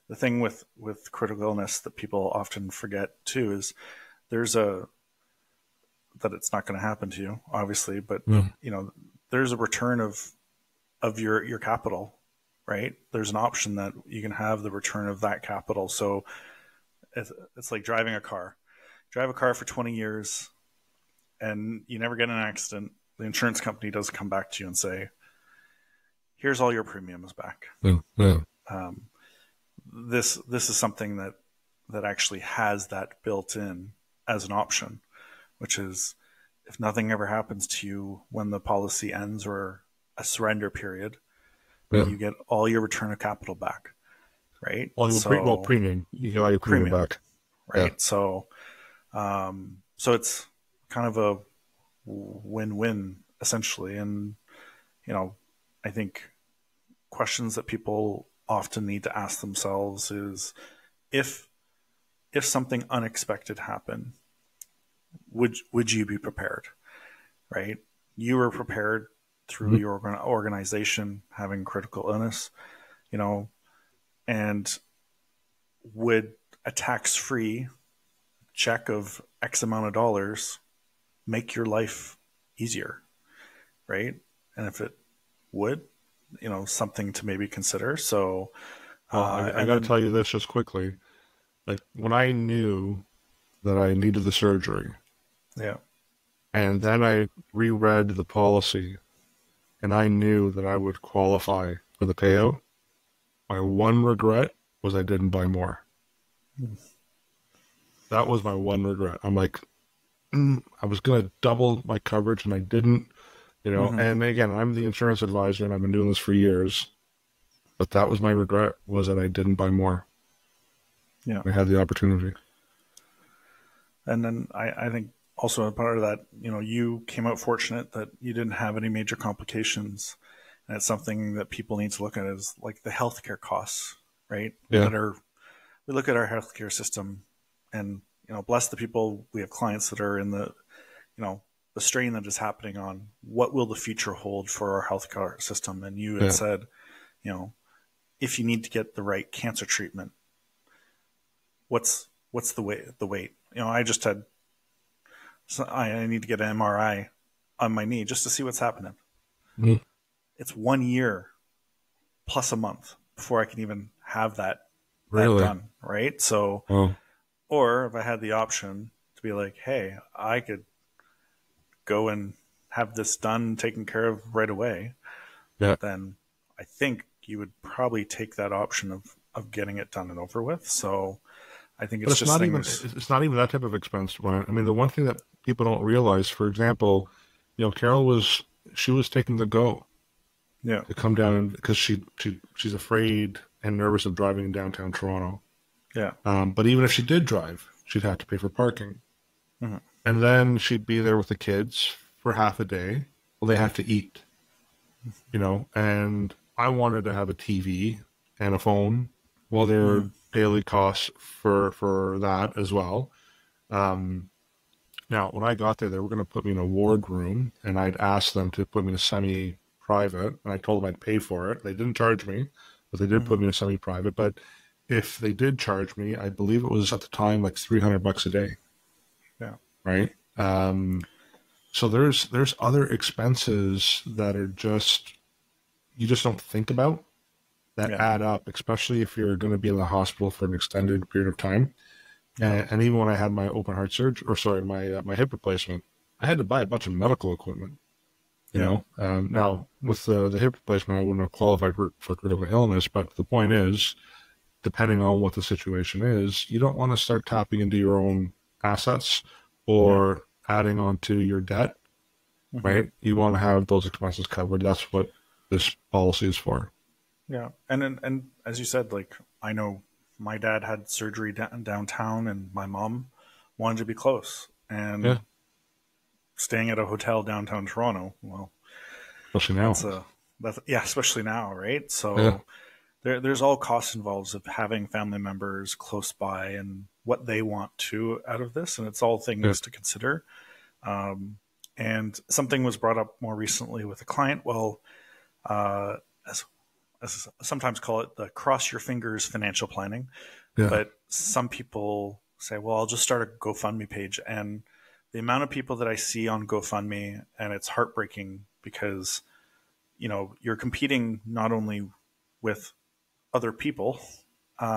the thing with critical illness that people often forget too is that it's not going to happen to you, obviously, but you know, there's a return of your capital, right? There's an option that you can have the return of that capital. So it's like driving a car. Drive a car for 20 years and you never get in an accident. The insurance company does come back to you and say, here's all your premiums back. This is something that actually has that built in as an option, which is if nothing ever happens to you when the policy ends or a surrender period, you get all your return of capital back, right? Premium. You get all your premium back. Right. Yeah. So it's kind of a win-win essentially. And, you know, I think questions that people often need to ask themselves is, if if something unexpected happened, would you be prepared? Right? You were prepared through your organization having critical illness, you know, and would a tax-free check of X amount of dollars make your life easier, right? And if it would, you know, something to maybe consider. So, I got to tell you this just quickly. Like, when I knew that I needed the surgery, yeah, and then I reread the policy, and I knew that I would qualify for the payout, my one regret was I didn't buy more. That was my one regret. I'm like, I was going to double my coverage, and I didn't, you know. And again, I'm the insurance advisor, and I've been doing this for years. But that was my regret, was that I didn't buy more. Yeah. I had the opportunity. And then I think also a part of that, you know, you came out fortunate that you didn't have any major complications. And it's something that people need to look at is like the healthcare costs, right? Yeah. We look at our healthcare system and, you know, bless the people. We have clients that are in the, you know, the strain that is happening on what will the future hold for our healthcare system. And you had said, you know, if you need to get the right cancer treatment, what's the wait? You know, I just had, I need to get an MRI on my knee just to see what's happening. It's 1 year plus a month before I can even have that done, right? So, or if I had the option to be like, hey, I could go and have this done, taken care of right away, then I think you would probably take that option of getting it done and over with. So I think it's just things. It's not even that type of expense, Ryan. I mean, the one thing that people don't realize, for example, you know, Carol she was taking the Go to come down because she's afraid and nervous of driving in downtown Toronto. Yeah. But even if she did drive, she'd have to pay for parking. And then she'd be there with the kids for half a day. Well, they have to eat, you know, and I wanted to have a TV and a phone. Well, there are daily costs for that as well. Now, when I got there, they were going to put me in a ward room, and I'd asked them to put me in a semi-private, and I told them I'd pay for it. They didn't charge me, but they did put me in a semi-private. But if they did charge me, I believe it was at the time like $300 a day. Yeah. Right. So there's other expenses that are you just don't think about that add up, especially if you're going to be in the hospital for an extended period of time. And even when I had my open heart surgery, my hip replacement, I had to buy a bunch of medical equipment. You know, now with the hip replacement, I wouldn't have qualified for critical illness. But the point is, depending on what the situation is, you don't want to start tapping into your own assets or adding on to your debt, right? You want to have those expenses covered. That's what this policy is for. Yeah. And as you said, like, I know my dad had surgery downtown and my mom wanted to be close. And staying at a hotel downtown Toronto, well, especially now. Especially now, right? So there's all costs involved of having family members close by and what they want to out of this. And it's all things to consider. And something was brought up more recently with a client. Well, as sometimes call it the cross your fingers financial planning. But some people say, well, I'll just start a GoFundMe page. And the amount of people that I see on GoFundMe, and it's heartbreaking because, you know, you're competing not only with other people, you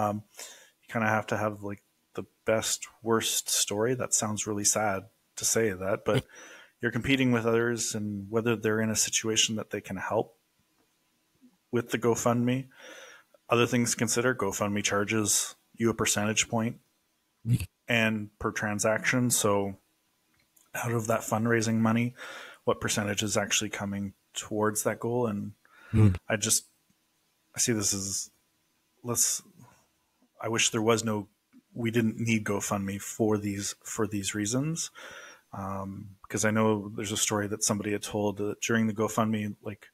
kind of have to have like the best, worst story. That sounds really sad to say that, but you're competing with others and whether they're in a situation that they can help with the GoFundMe. Other things to consider, GoFundMe charges you a percentage point and per transaction. So out of that fundraising money, what percentage is actually coming towards that goal? And I see this as, I wish there was we didn't need GoFundMe for these reasons. Because I know there's a story that somebody had told that during the GoFundMe, like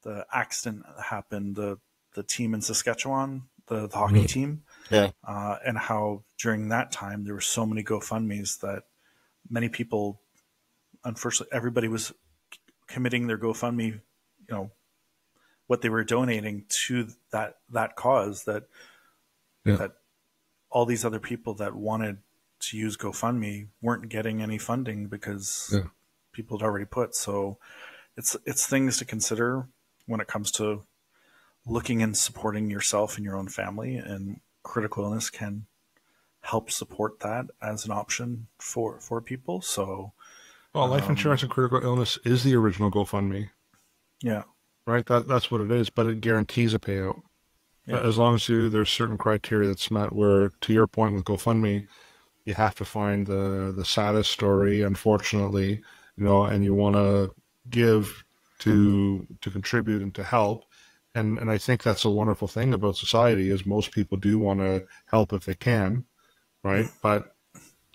the accident that happened, the team in Saskatchewan, the hockey team, Yeah. And how during that time there were so many GoFundMes that many people, unfortunately, everybody was committing their GoFundMe, what they were donating to that cause, that all these other people that wanted to use GoFundMe weren't getting any funding because people had already put. So it's things to consider when it comes to looking and supporting yourself and your own family, and critical illness can help support that as an option for people. So, well, life insurance and critical illness is the original GoFundMe. Yeah. Right. That's what it is, but it guarantees a payout. Yeah. As long as there's certain criteria that's met, where, to your point with GoFundMe, you have to find the saddest story, unfortunately, and you want to give to contribute and to help. And I think that's a wonderful thing about society, is most people do want to help if they can, right? But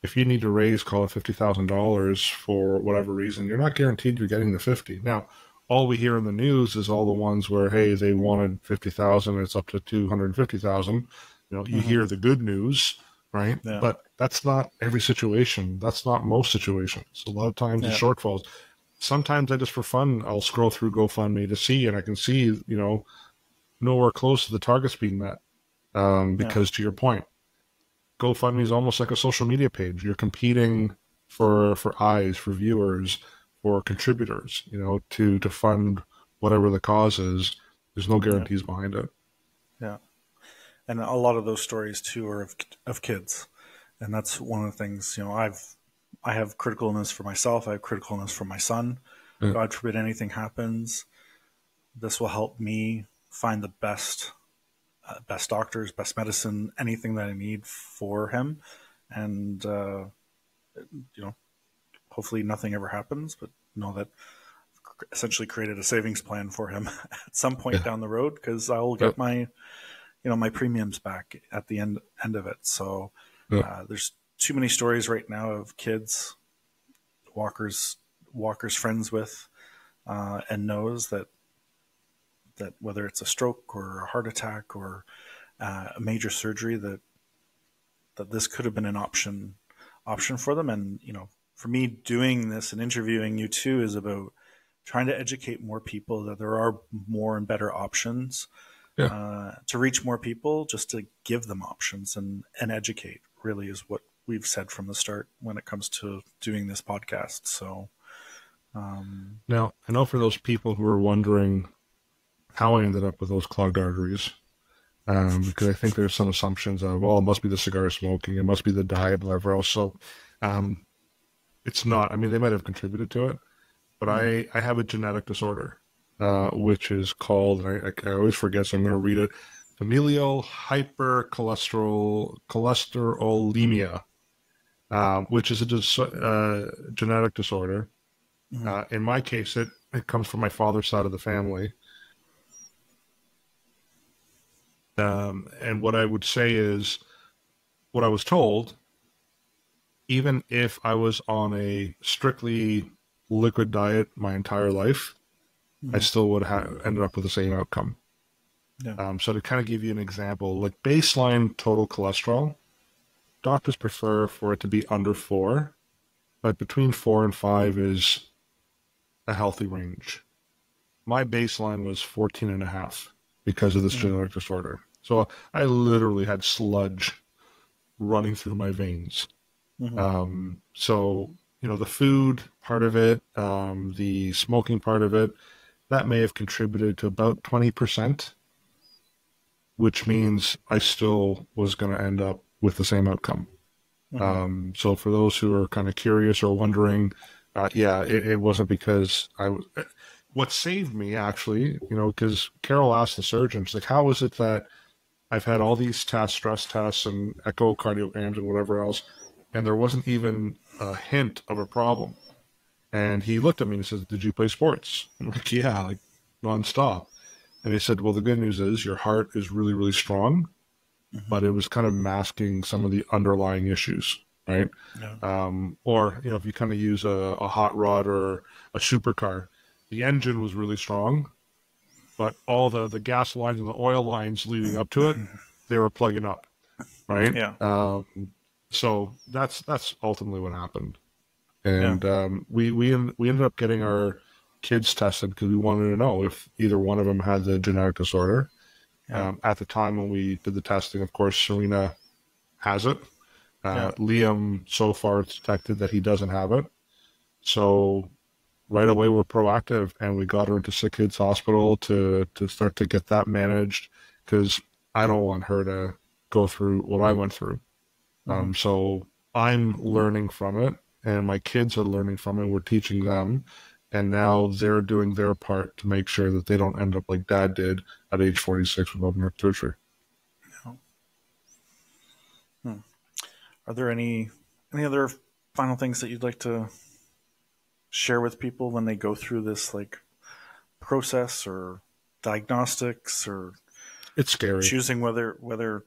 if you need to raise, call it $50,000 for whatever reason, you're not guaranteed you're getting the 50. Now, all we hear in the news is all the ones where, hey, they wanted 50,000, it's up to 250,000. You hear the good news, right? Yeah. But that's not every situation. That's not most situations. A lot of times the shortfalls. Sometimes I just, for fun, I'll scroll through GoFundMe to see, and I can see, nowhere close to the targets being met. Because to your point, GoFundMe is almost like a social media page. You're competing for eyes, for viewers, for contributors, to fund whatever the cause is. There's no guarantees behind it. Yeah. And a lot of those stories too are of kids. And that's one of the things, I have critical illness for myself. I have critical illness for my son. Yeah. God forbid anything happens. This will help me find the best doctors, best medicine, anything that I need for him. And, hopefully nothing ever happens, but know that I've essentially created a savings plan for him at some point down the road, because I will get my premiums back at the end of it. So there's too many stories right now of kids, Walker's friends with, and knows that whether it's a stroke or a heart attack or a major surgery, that this could have been an option for them. And, for me, doing this and interviewing you too is about trying to educate more people that there are more and better options, to reach more people, just to give them options and educate, really is what we've said from the start when it comes to doing this podcast. So now, I know for those people who are wondering how I ended up with those clogged arteries, because I think there's some assumptions of, it must be the cigar smoking, it must be the diet, whatever else. So it's not. I mean, they might have contributed to it, but I have a genetic disorder, which is called, I always forget, so I'm going to read it, familial hypercholesterolemia, which is a genetic disorder. In my case, it comes from my father's side of the family. And what I would say is, what I was told, even if I was on a strictly liquid diet my entire life, I still would have ended up with the same outcome. Yeah. So to kind of give you an example, like baseline total cholesterol, doctors prefer for it to be under 4, but between 4 and 5 is a healthy range. My baseline was 14.5 because of this genetic disorder. So I literally had sludge running through my veins. So, the food part of it, the smoking part of it, that may have contributed to about 20%, which means I still was going to end up with the same outcome. So for those who are kind of curious or wondering, it wasn't because I was... What saved me, actually, because Carol asked the surgeons, like, how is it that I've had all these tests, stress tests and echocardiograms and whatever else, and there wasn't even a hint of a problem? And he looked at me and said, did you play sports? I'm like, yeah, like nonstop. And he said, well, the good news is your heart is really, really strong, but it was kind of masking some of the underlying issues, right? Yeah. Or, if you kind of use a hot rod or a supercar, the engine was really strong, but all the gas lines and the oil lines leading up to it, they were plugging up. right? Yeah. So that's ultimately what happened. And we ended up getting our kids tested because we wanted to know if either one of them had the genetic disorder. At the time when we did the testing, of course, Serena has it. Liam, so far, it's detected that he doesn't have it. So right away, we're proactive, and we got her into Sick Kids Hospital to start to get that managed, because I don't want her to go through what I went through. So I'm learning from it, and my kids are learning from it. We're teaching them, and now they're doing their part to make sure that they don't end up like Dad did at age 46 with open heart surgery. Are there any other final things that you'd like to share with people when they go through this like process or diagnostics, or it's scary choosing whether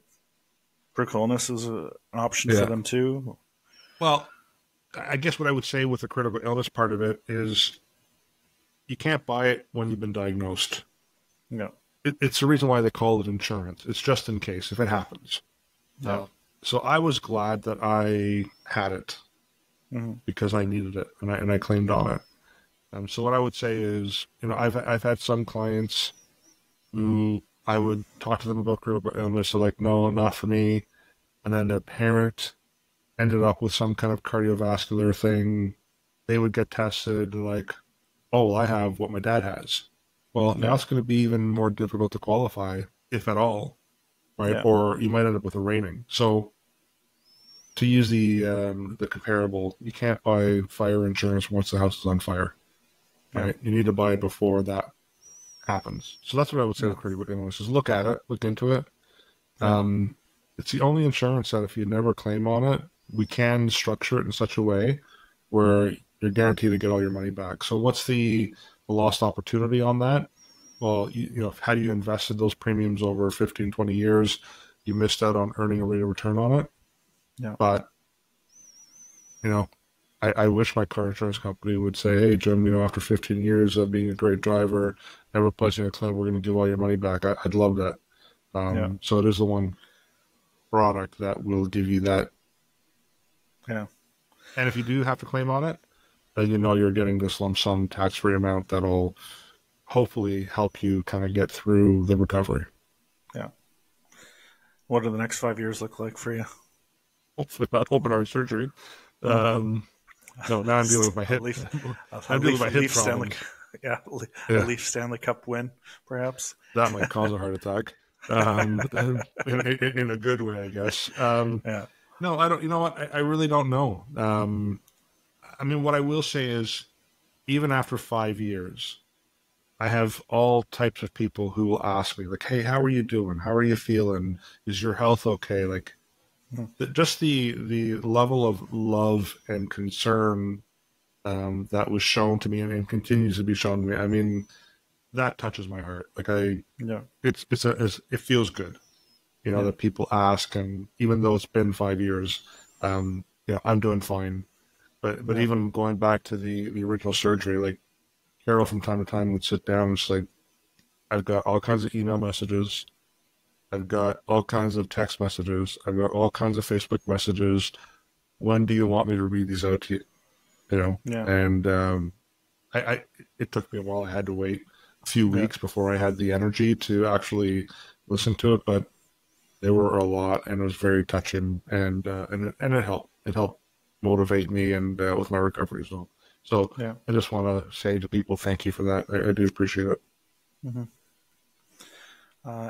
critical illness is an option for them too? Well, I guess what I would say with the critical illness part of it is you can't buy it when you've been diagnosed. No. It's the reason why they call it insurance. It's just in case if it happens. So I was glad that I had it because I needed it, and I claimed on it. So what I would say is, I've had some clients who I would talk to them about critical illness. They're like, no, not for me. And then their parent ended up with some kind of cardiovascular thing. They would get tested, like, oh, I have what my dad has. Well, now it's going to be even more difficult to qualify, if at all, right? Yeah. Or you might end up with a rating. So to use the comparable, you can't buy fire insurance once the house is on fire, right? You need to buy it before that happens. So that's what I would say to critical illness is look at it, look into it. It's the only insurance that if you never claim on it, we can structure it in such a way where you're guaranteed to get all your money back. So what's the lost opportunity on that? Well, had you invested those premiums over 15, 20 years, you missed out on earning a rate of return on it. Yeah. But, I wish my car insurance company would say, hey, Jim, after 15 years of being a great driver, never placing a claim, we're going to give all your money back. I'd love that. So it is the one product that will give you that. Yeah. And if you do have to claim on it, then you're getting this lump sum tax-free amount that'll hopefully help you kind of get through the recovery. Yeah. What do the next 5 years look like for you? Hopefully not open heart surgery. No, now I'm dealing with my hip. I'm dealing with my hip problem. A Leaf Stanley Cup win, perhaps. That might cause a heart attack. In a good way, I guess. No, I don't. You know what? I really don't know. What I will say is, even after 5 years, I have all types of people who will ask me, like, "Hey, how are you doing? How are you feeling? Is your health okay?" Like, just the level of love and concern that was shown to me and continues to be shown to me. That touches my heart. Like it feels good, that people ask, and even though it's been 5 years, I'm doing fine. But even going back to the original surgery, like Carol from time to time would sit down and it's like, I've got all kinds of email messages, I've got all kinds of text messages, I've got all kinds of Facebook messages. When do you want me to read these out to you? And it took me a while. I had to wait a few weeks before I had the energy to actually listen to it, but there were a lot, and it was very touching, and it helped. It helped motivate me and with my recovery as well. So I just want to say to people, thank you for that. I do appreciate it. Mm-hmm.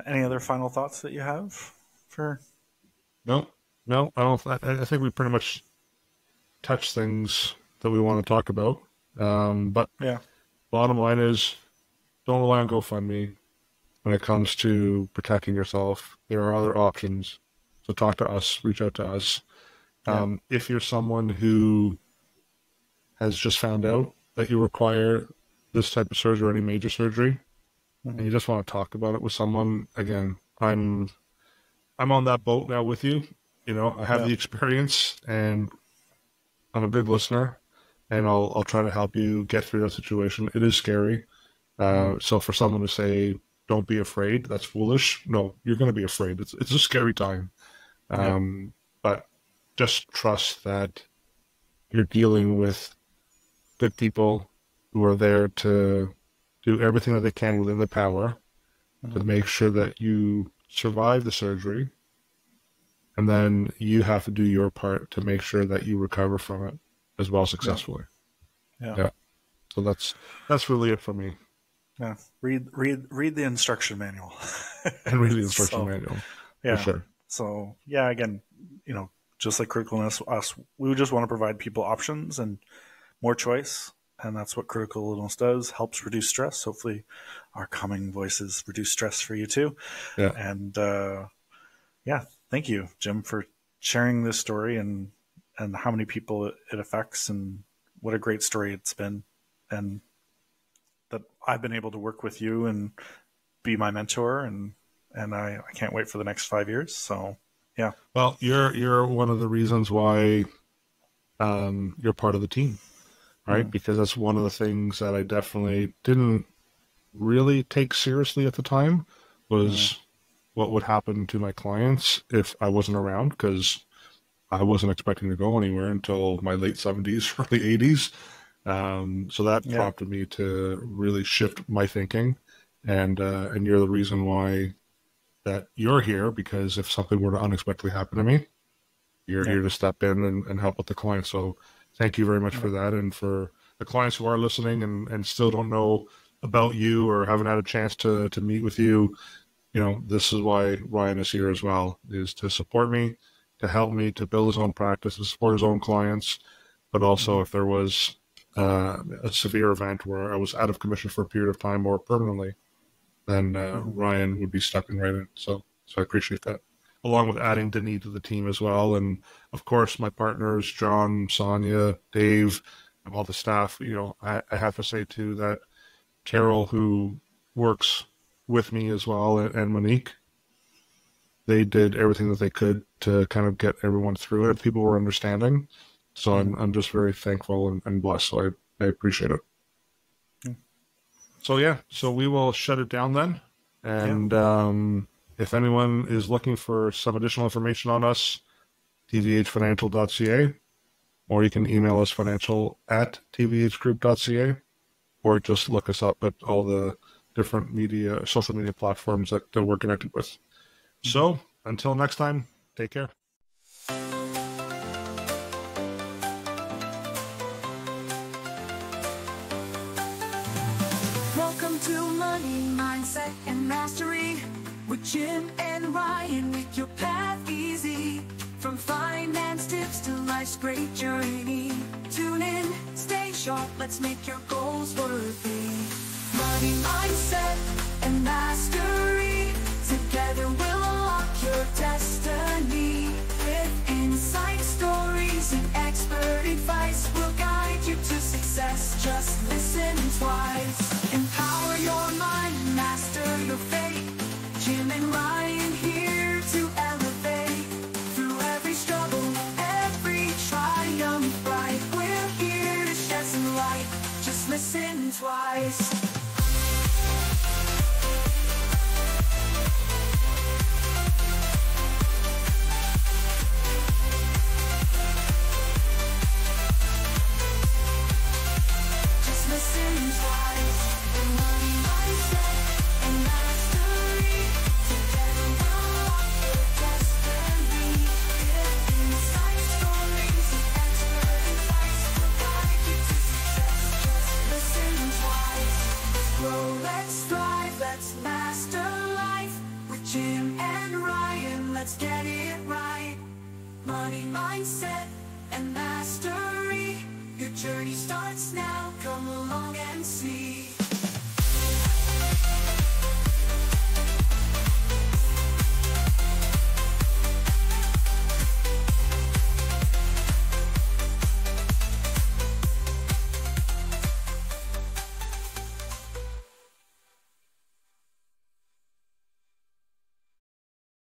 Any other final thoughts that you have for? No, I don't. I think we pretty much touched things that we want to talk about. But bottom line is, don't rely on GoFundMe when it comes to protecting yourself. There are other options. So talk to us, reach out to us. If you're someone who has just found out that you require this type of surgery or any major surgery, and you just want to talk about it with someone, again, I'm on that boat now with you. I have the experience, and I'm a big listener, and I'll try to help you get through that situation. It is scary. So for someone to say, don't be afraid, that's foolish. No, you're going to be afraid. It's a scary time. But just trust that you're dealing with good people who are there to do everything that they can within their power to make sure that you survive the surgery, and then you have to do your part to make sure that you recover from it as well successfully. Yeah. So that's really it for me. Yeah. Read the instruction manual. And read the instruction manual. Yeah. For sure. So yeah, again, just like Critical Illness, us, we just want to provide people options and more choice. And that's what Critical Illness does, helps reduce stress. Hopefully our calming voices reduce stress for you too. Yeah. And thank you, Jim, for sharing this story and how many people it affects, and what a great story it's been. And that I've been able to work with you and be my mentor, and I can't wait for the next 5 years. So yeah. Well, you're one of the reasons why you're part of the team. Right, because that's one of the things that I definitely didn't really take seriously at the time, was what would happen to my clients if I wasn't around, because I wasn't expecting to go anywhere until my late 70s, early 80s. So that prompted me to really shift my thinking, and you're the reason why that you're here, because if something were to unexpectedly happen to me, you're here to step in and help with the client. So thank you very much for that. And for the clients who are listening and still don't know about you or haven't had a chance to meet with you, this is why Ryan is here as well, is to support me, to help me to build his own practice, to support his own clients. But also if there was a severe event where I was out of commission for a period of time or permanently, then Ryan would be stepping right in. So I appreciate that. Along with adding Denis to the team as well. And of course, my partners, John, Sonia, Dave, and all the staff. I have to say too that Carol, who works with me as well, and Monique, they did everything that they could to kind of get everyone through it. People were understanding. So I'm just very thankful and blessed. So I appreciate it. So we will shut it down then. And if anyone is looking for some additional information on us, tvhfinancial.ca, or you can email us financial@tvhgroup.ca, or just look us up at all the different social media platforms that we're connected with. So until next time, take care. Welcome to Money, Mindset, and Mastery with Jim and Ryan. Make your path easy, from finance tips to life's great journey. Tune in, stay sharp, let's make your goals worthy. Money, Mindset, and Mastery, together we'll unlock your destiny. With insight, stories, and expert advice, we'll guide you to success. Just listen twice. Empower your mind, master your fate. Jim and Ryan here to elevate. Through every struggle, every triumph, bright, we're here to shed some light. Just listen twice. Let's get it right. Money, mindset, and mastery. Your journey starts now. Come along and see.